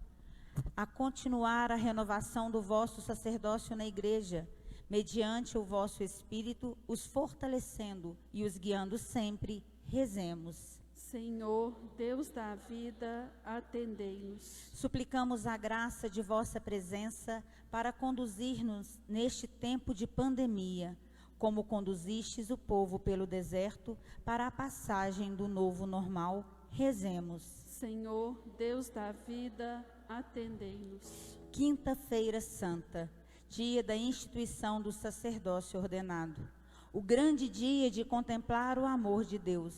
a continuar a renovação do vosso sacerdócio na Igreja, mediante o vosso Espírito, os fortalecendo e os guiando sempre. Rezemos. Senhor, Deus da vida, atendei-nos. Suplicamos a graça de vossa presença para conduzir-nos neste tempo de pandemia, como conduzistes o povo pelo deserto para a passagem do novo normal. Rezemos. Senhor, Deus da vida, atendei-nos. Quinta-feira Santa, dia da instituição do sacerdócio ordenado, o grande dia de contemplar o amor de Deus.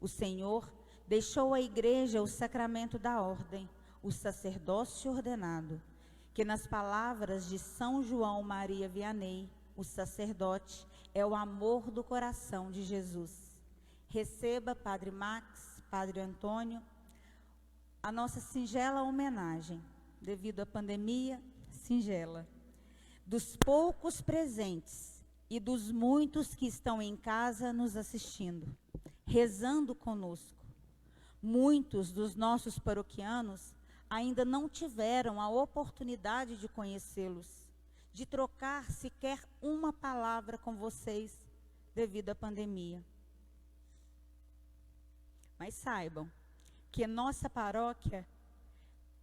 O Senhor deixou à Igreja o sacramento da ordem, o sacerdócio ordenado, que nas palavras de São João Maria Vianney, o sacerdote é o amor do coração de Jesus. Receba, Padre Max, Padre Antônio, a nossa singela homenagem, devido à pandemia, singela, dos poucos presentes e dos muitos que estão em casa nos assistindo, rezando conosco. Muitos dos nossos paroquianos ainda não tiveram a oportunidade de conhecê-los, de trocar sequer uma palavra com vocês devido à pandemia. Mas saibam que nossa paróquia,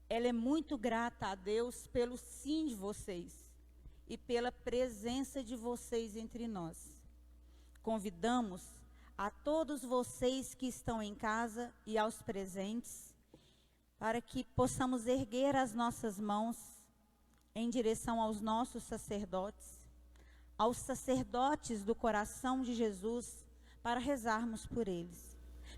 ela é muito grata a Deus pelo sim de vocês e pela presença de vocês entre nós. Convidamos a todos vocês que estão em casa e aos presentes, para que possamos erguer as nossas mãos em direção aos nossos sacerdotes, aos sacerdotes do coração de Jesus, para rezarmos por eles,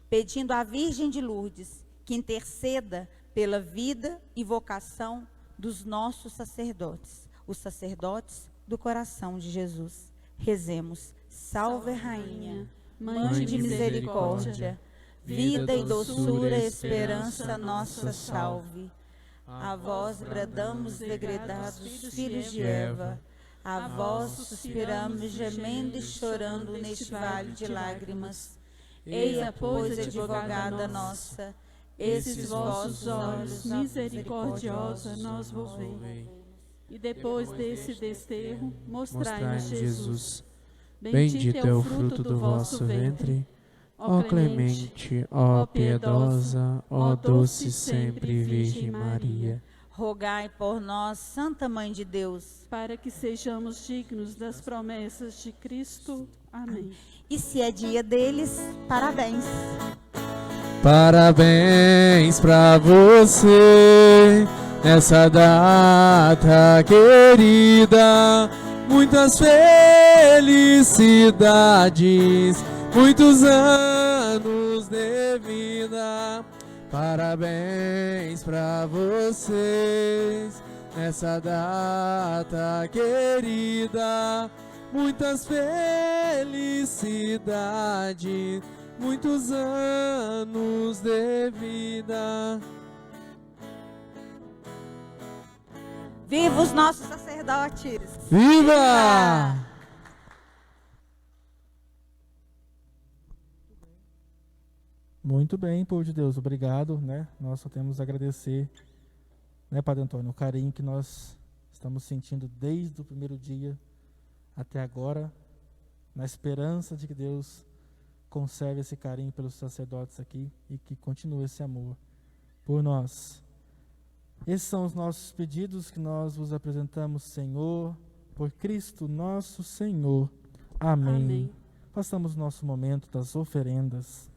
pedindo à Virgem de Lourdes que interceda pela vida e vocação dos nossos sacerdotes, os sacerdotes do coração de Jesus. Rezemos. Salve, Rainha, Mãe de misericórdia, vida e doçura, esperança nossa, salve. A vós bradamos, degredados filhos de Eva, a vós suspiramos, gemendo e chorando neste vale de lágrimas. Eia, pois, advogada nossa, esses vossos olhos misericordiosa nos volvei. E depois desse desterro, mostrai-nos Jesus. Bendito é o fruto do vosso ventre, ó clemente, ó piedosa, ó doce sempre Virgem Maria. Rogai por nós, Santa Mãe de Deus, para que sejamos dignos das promessas de Cristo. Amém. e se é dia deles, parabéns. Parabéns pra você nessa data querida. Muitas felicidades, muitos anos de vida. Parabéns pra vocês nessa data querida. Muitas felicidades, muitos anos de vida. Viva os nossos sacerdotes! Viva! Muito bem, povo de Deus, obrigado, né? Nós só temos a agradecer, né, Padre Antônio, o carinho que nós estamos sentindo desde o primeiro dia até agora, na esperança de que Deus conserve esse carinho pelos sacerdotes aqui e que continue esse amor por nós. Esses são os nossos pedidos que nós vos apresentamos, Senhor, por Cristo nosso Senhor. Amém. Amém. Passamos o nosso momento das oferendas.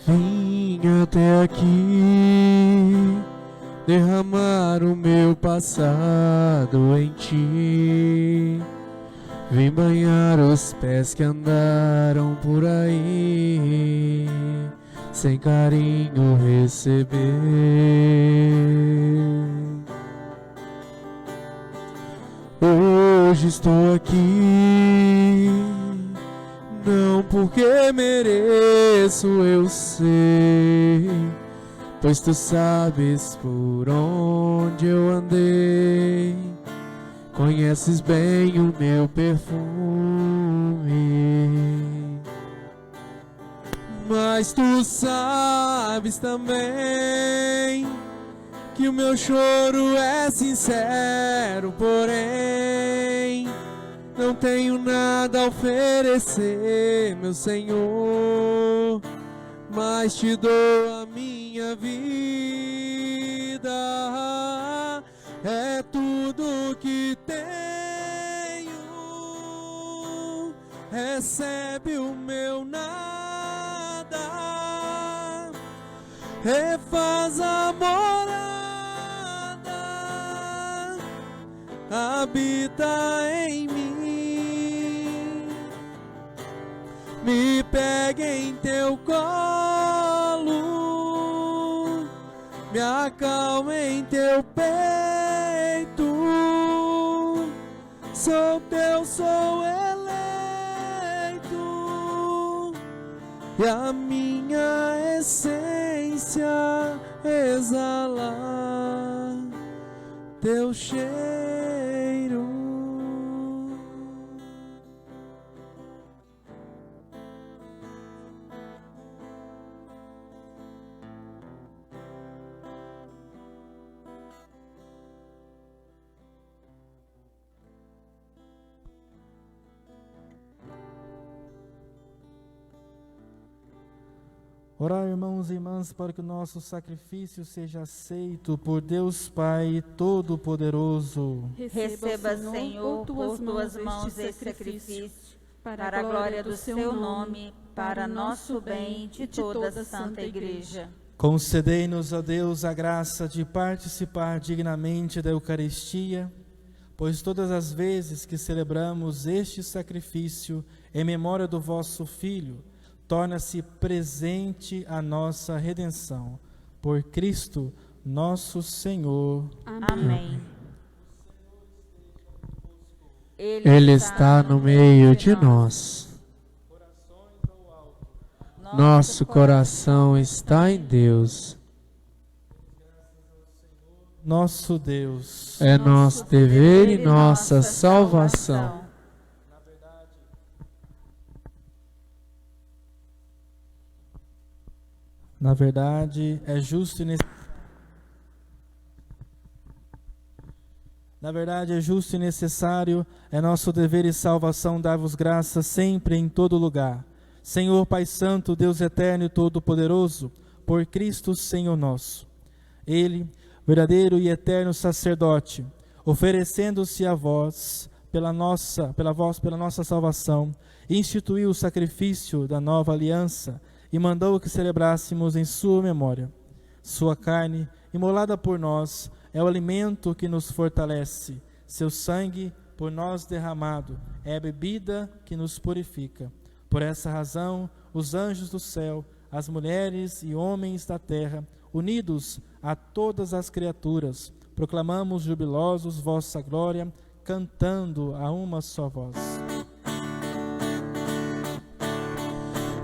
Vim até aqui derramar o meu passado em ti. Vim banhar os pés que andaram por aí, sem carinho receber. Hoje estou aqui, não porque mereço, eu sei, pois tu sabes por onde eu andei, conheces bem o meu perfume. Mas tu sabes também que o meu choro é sincero, porém não tenho nada a oferecer, meu Senhor, mas te dou a minha vida. É tudo que tenho, recebe o meu nada, refaz a morada, habita em mim, me pega em teu colo, me acalma em teu peito, sou teu, sou eleito, e a minha essência exala teu cheiro. Orar, irmãos e irmãs, para que o nosso sacrifício seja aceito por Deus Pai Todo-Poderoso. Receba, Senhor, por tuas mãos esse sacrifício, para a glória do seu nome, para nosso bem e de toda a Santa Igreja. Concedei-nos, ó Deus, a graça de participar dignamente da Eucaristia, pois todas as vezes que celebramos este sacrifício em memória do vosso Filho, torna-se presente a nossa redenção. Por Cristo, nosso Senhor. Amém. Ele está no meio de nós. Nosso coração está em Deus. Nosso Deus. É nosso dever e nossa salvação. Na verdade, é justo e necessário, é nosso dever e salvação dar-vos graças sempre em todo lugar. Senhor Pai Santo, Deus Eterno e Todo-Poderoso, por Cristo Senhor nosso. Ele, verdadeiro e eterno sacerdote, oferecendo-se a vós pela nossa salvação, instituiu o sacrifício da nova aliança e mandou que celebrássemos em sua memória. Sua carne, imolada por nós, é o alimento que nos fortalece. Seu sangue, por nós derramado, é a bebida que nos purifica. Por essa razão, os anjos do céu, as mulheres e homens da terra, unidos a todas as criaturas, proclamamos jubilosos vossa glória, cantando a uma só voz.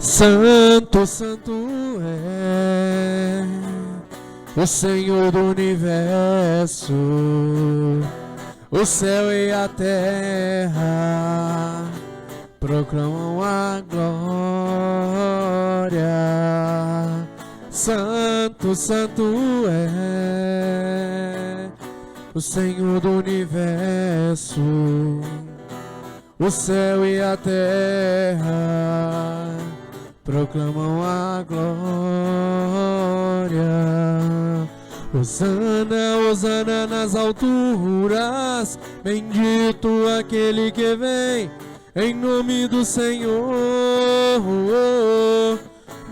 Santo, santo é o Senhor do universo, o céu e a terra proclamam a glória. Santo, santo é o Senhor do universo, o céu e a terra proclamam a glória. Hosana, hosana nas alturas, bendito aquele que vem em nome do Senhor,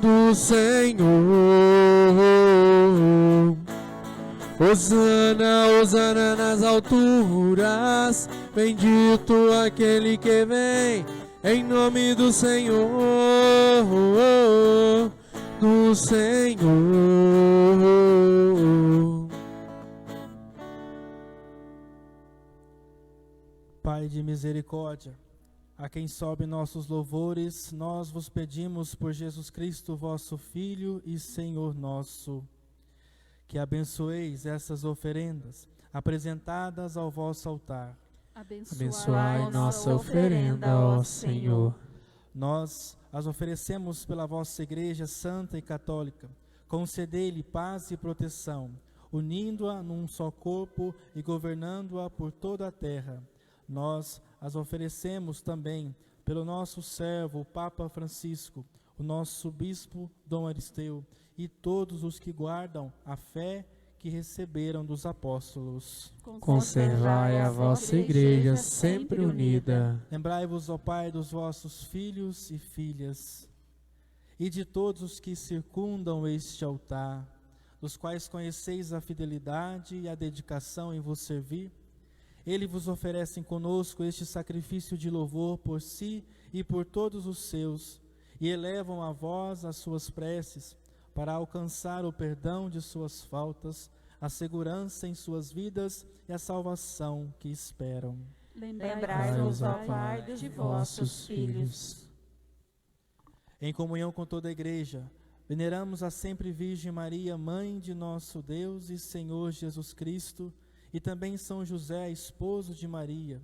do Senhor. Hosana, hosana nas alturas, bendito aquele que vem em nome do Senhor, do Senhor. Pai de misericórdia, a quem sobe nossos louvores, nós vos pedimos por Jesus Cristo, vosso Filho e Senhor nosso, que abençoeis essas oferendas apresentadas ao vosso altar. Abençoai nossa oferenda, ó Senhor. Nós as oferecemos pela vossa Igreja Santa e Católica. Concedei-lhe paz e proteção, unindo-a num só corpo e governando-a por toda a terra. Nós as oferecemos também pelo nosso servo, o Papa Francisco, o nosso Bispo Dom Aristeu e todos os que guardam a fé que receberam dos apóstolos. Conservai a vossa Igreja sempre unida. Lembrai-vos, ó Pai, dos vossos filhos e filhas, e de todos os que circundam este altar, dos quais conheceis a fidelidade e a dedicação em vos servir. Eles vos oferecem conosco este sacrifício de louvor por si e por todos os seus, e elevam a vós as suas preces, para alcançar o perdão de suas faltas, a segurança em suas vidas e a salvação que esperam. Lembrai-vos, ó Pai, de vossos filhos. Em comunhão com toda a Igreja, veneramos a sempre Virgem Maria, Mãe de nosso Deus e Senhor Jesus Cristo, e também São José, esposo de Maria,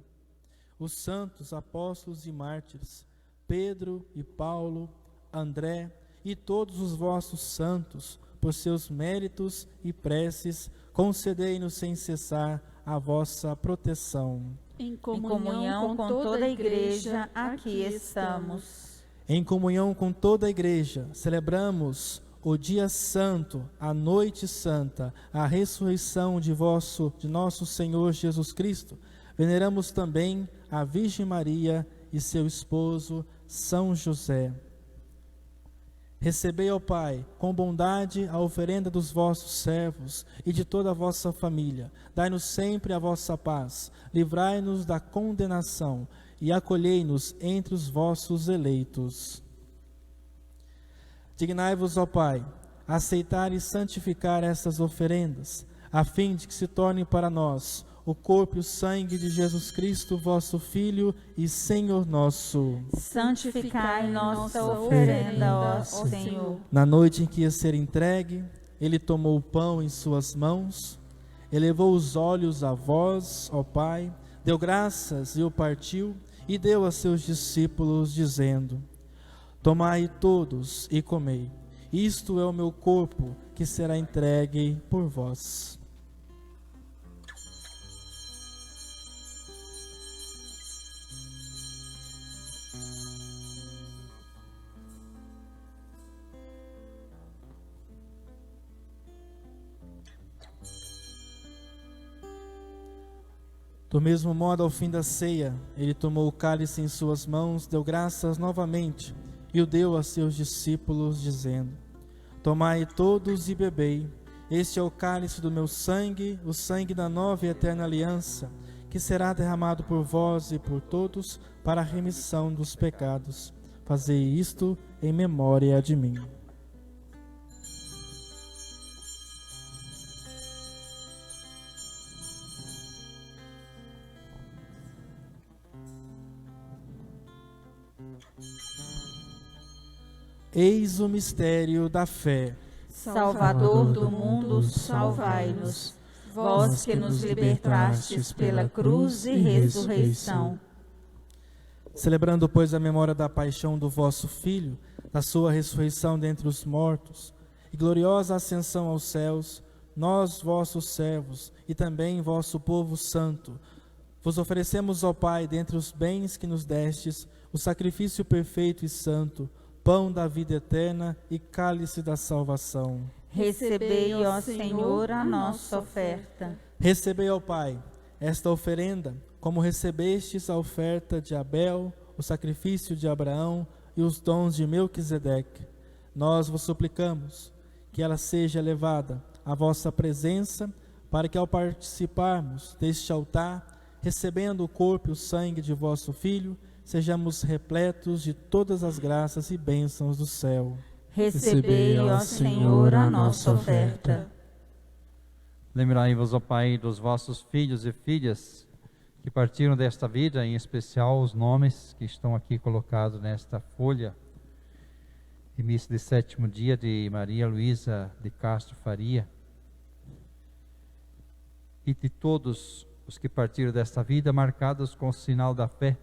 os santos apóstolos e mártires, Pedro e Paulo, André e todos os vossos santos, por seus méritos e preces, concedei-nos sem cessar a vossa proteção. Em Em comunhão com toda a Igreja, aqui estamos. Em comunhão com toda a Igreja, celebramos o dia santo, a noite santa, a ressurreição de nosso Senhor Jesus Cristo. Veneramos também a Virgem Maria e seu esposo, São José. Recebei, ó Pai, com bondade a oferenda dos vossos servos e de toda a vossa família. Dai-nos sempre a vossa paz, livrai-nos da condenação e acolhei-nos entre os vossos eleitos. Dignai-vos, ó Pai, a aceitar e santificar estas oferendas, a fim de que se tornem para nós o corpo e o sangue de Jesus Cristo, vosso Filho e Senhor nosso. Santificai nossa oferenda, ó Senhor. Na noite em que ia ser entregue, ele tomou o pão em suas mãos, elevou os olhos a vós, ó Pai, deu graças e o partiu, e deu a seus discípulos, dizendo: Tomai todos e comei, isto é o meu corpo, que será entregue por vós. Do mesmo modo, ao fim da ceia, ele tomou o cálice em suas mãos, deu graças novamente e o deu a seus discípulos, dizendo: Tomai todos e bebei, este é o cálice do meu sangue, o sangue da nova e eterna aliança, que será derramado por vós e por todos para a remissão dos pecados. Fazei isto em memória de mim. Eis o mistério da fé. Salvador do mundo, salvai-nos. Vós que nos libertastes pela cruz e ressurreição. Celebrando, pois, a memória da paixão do vosso Filho, da sua ressurreição dentre os mortos e gloriosa ascensão aos céus, nós, vossos servos, e também vosso povo santo, vos oferecemos, ó Pai, dentre os bens que nos destes, o sacrifício perfeito e santo, pão da vida eterna e cálice da salvação. Recebei, ó Senhor, a nossa oferta. Recebei, ó Pai, esta oferenda, como recebestes a oferta de Abel, o sacrifício de Abraão e os dons de Melquisedeque. Nós vos suplicamos que ela seja levada à vossa presença, para que ao participarmos deste altar, recebendo o corpo e o sangue de vosso Filho, sejamos repletos de todas as graças e bênçãos do céu. Recebei, ó Senhor, a nossa oferta. Lembrai-vos, ó Pai, dos vossos filhos e filhas que partiram desta vida, em especial os nomes que estão aqui colocados nesta folha. E missa de 7º dia de Maria Luísa de Castro Faria. E de todos os que partiram desta vida, marcados com o sinal da fé.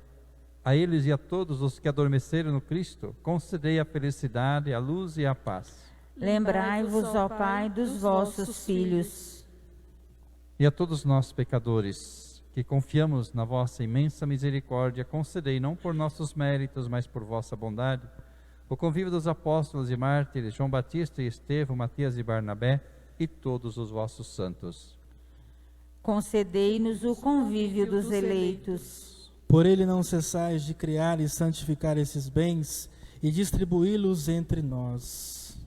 A eles e a todos os que adormeceram no Cristo, concedei a felicidade, a luz e a paz. Lembrai-vos, ó Pai, dos vossos filhos. E a todos nós, pecadores, que confiamos na vossa imensa misericórdia, concedei, não por nossos méritos, mas por vossa bondade, o convívio dos apóstolos e mártires, João Batista e Estevão, Matias e Barnabé, e todos os vossos santos. Concedei-nos o convívio dos eleitos. Por ele não cessais de criar e santificar esses bens e distribuí-los entre nós.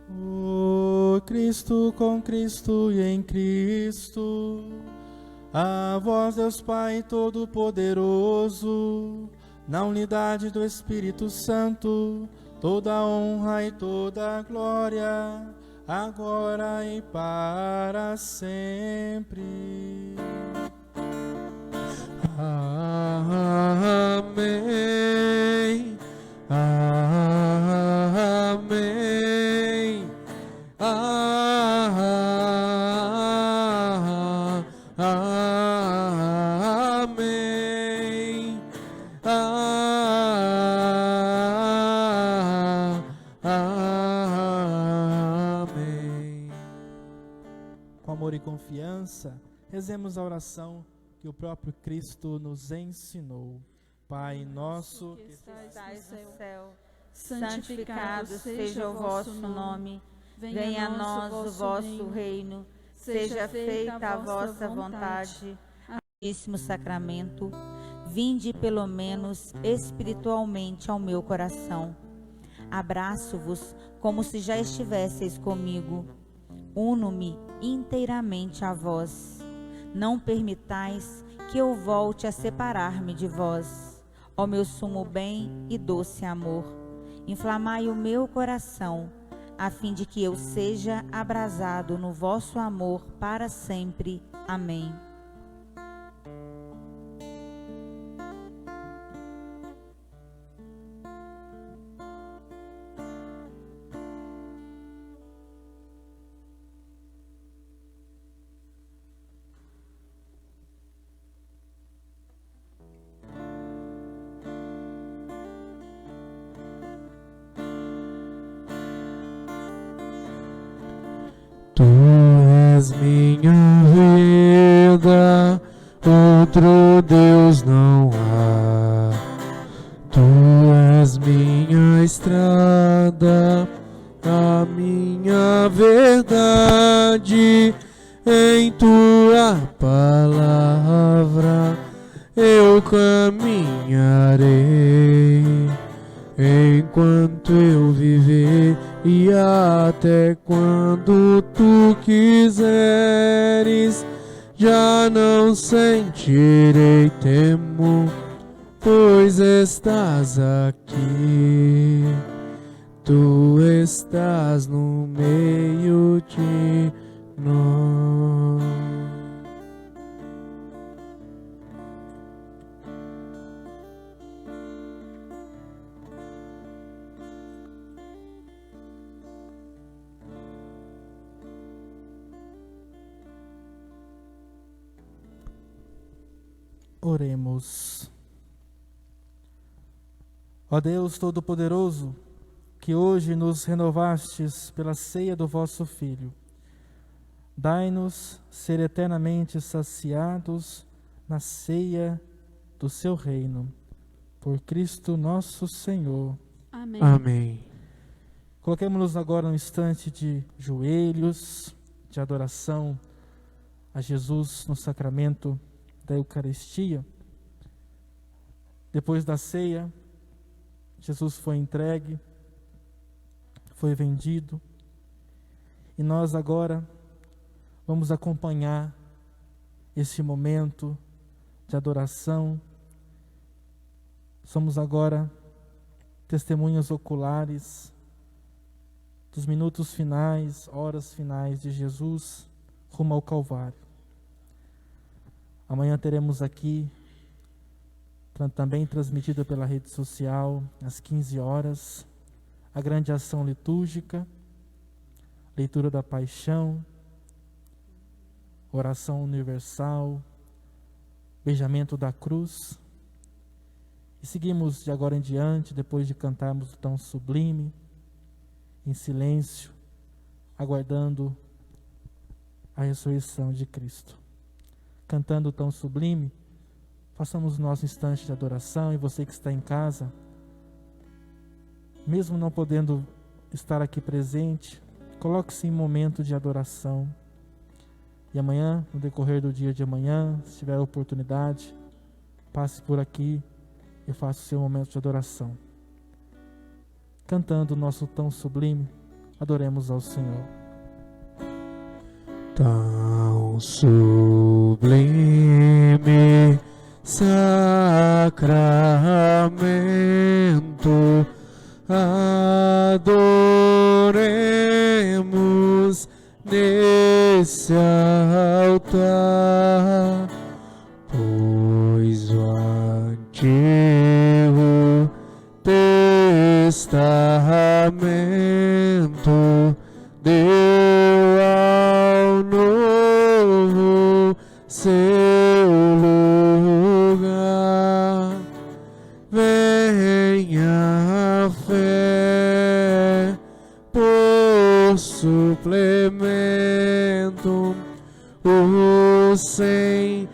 Por Cristo, com Cristo e em Cristo, a vós, Deus Pai Todo-Poderoso, na unidade do Espírito Santo, toda a honra e toda a glória, agora e para sempre. Amém. Amém. Amém. Com amor e confiança, rezemos a oração que o próprio Cristo nos ensinou. Pai nosso que estais no céu, santificado seja o vosso nome. Venha a nós o vosso reino. Seja feita a vossa vontade. Santíssimo Sacramento, vinde pelo menos espiritualmente ao meu coração. Abraço-vos como se já estivesseis comigo. Uno-me inteiramente a vós. Não permitais que eu volte a separar-me de vós. Ó meu sumo bem e doce amor, inflamai o meu coração, a fim de que eu seja abrasado no vosso amor para sempre. Amém. Tu és minha vida, outro Deus não há. Tu és minha estrada, a minha verdade. Em tua palavra eu caminharei, enquanto eu viver e até quando tu quiseres. Já não sentirei temor, pois estás aqui. Tu estás no meio de nós. Oremos. Ó Deus Todo-Poderoso, que hoje nos renovastes pela ceia do vosso Filho, dai-nos ser eternamente saciados na ceia do seu reino. Por Cristo nosso Senhor. Amém. Amém. Coloquemos-nos agora num instante de joelhos, de adoração a Jesus no sacramento da Eucaristia. Depois da ceia, Jesus foi entregue, foi vendido, e nós agora vamos acompanhar esse momento de adoração. Somos agora testemunhas oculares dos minutos finais, horas finais de Jesus rumo ao Calvário. Amanhã teremos aqui, também transmitida pela rede social, às 15 horas, a grande ação litúrgica, leitura da Paixão, oração universal, beijamento da cruz. E seguimos de agora em diante, depois de cantarmos o tão sublime, em silêncio, aguardando a ressurreição de Cristo. Cantando o tão sublime, façamos o nosso instante de adoração. E você que está em casa, mesmo não podendo estar aqui presente, coloque-se em momento de adoração. E amanhã, no decorrer do dia de amanhã, se tiver oportunidade, passe por aqui e faça o seu momento de adoração. Cantando o nosso tão sublime, adoremos ao Senhor. Tão sublime sacramento, adoremos nesse altar, pois o Antigo Testamento deu ao Novo seu lugar. Venha a fé por suplemento, os sentidos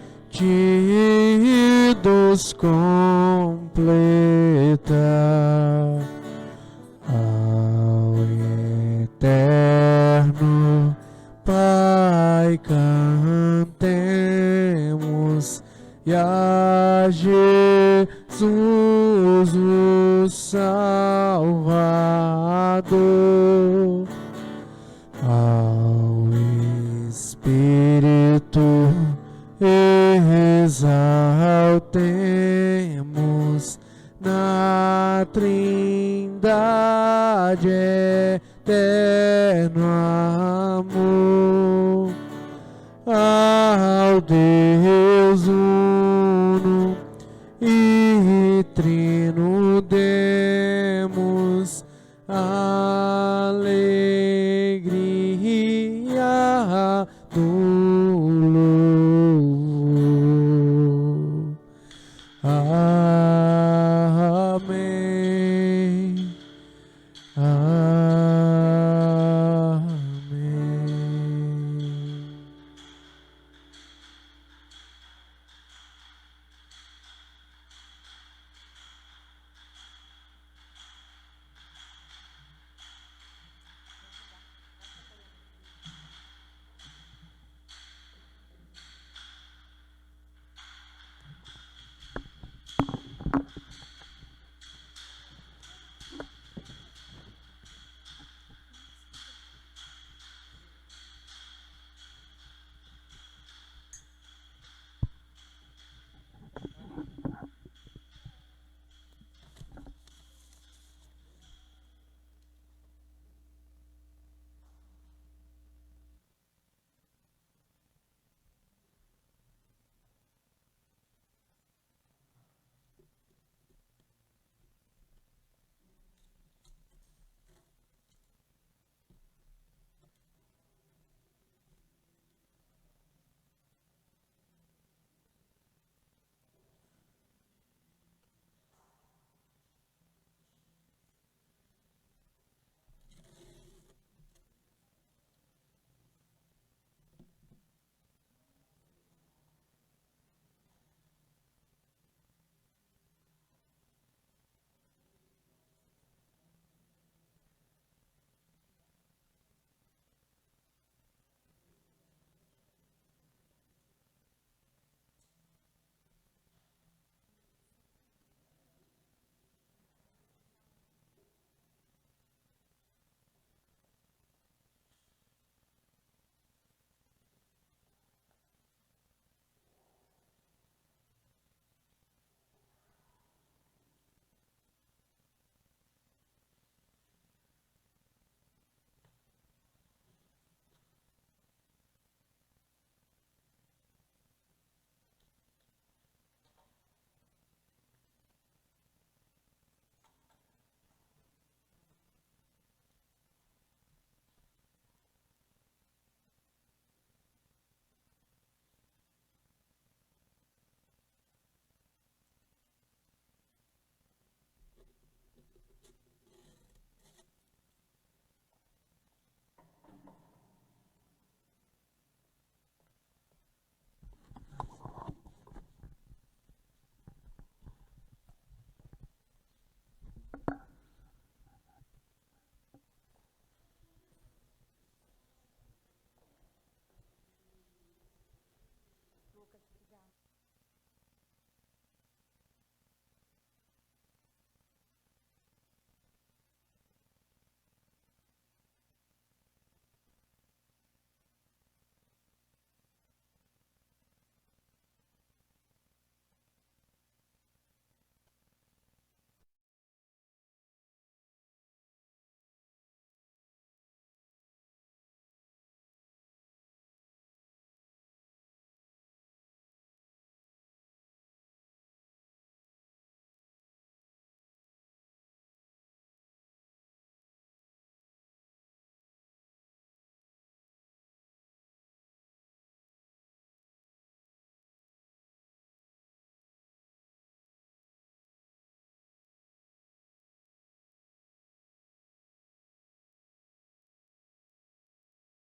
completa. Ao eterno Pai cantemos e a Jesus, o Salvador, ao Espírito exaltemos na Trindade eterno amor, ao Deus uno e trino Deus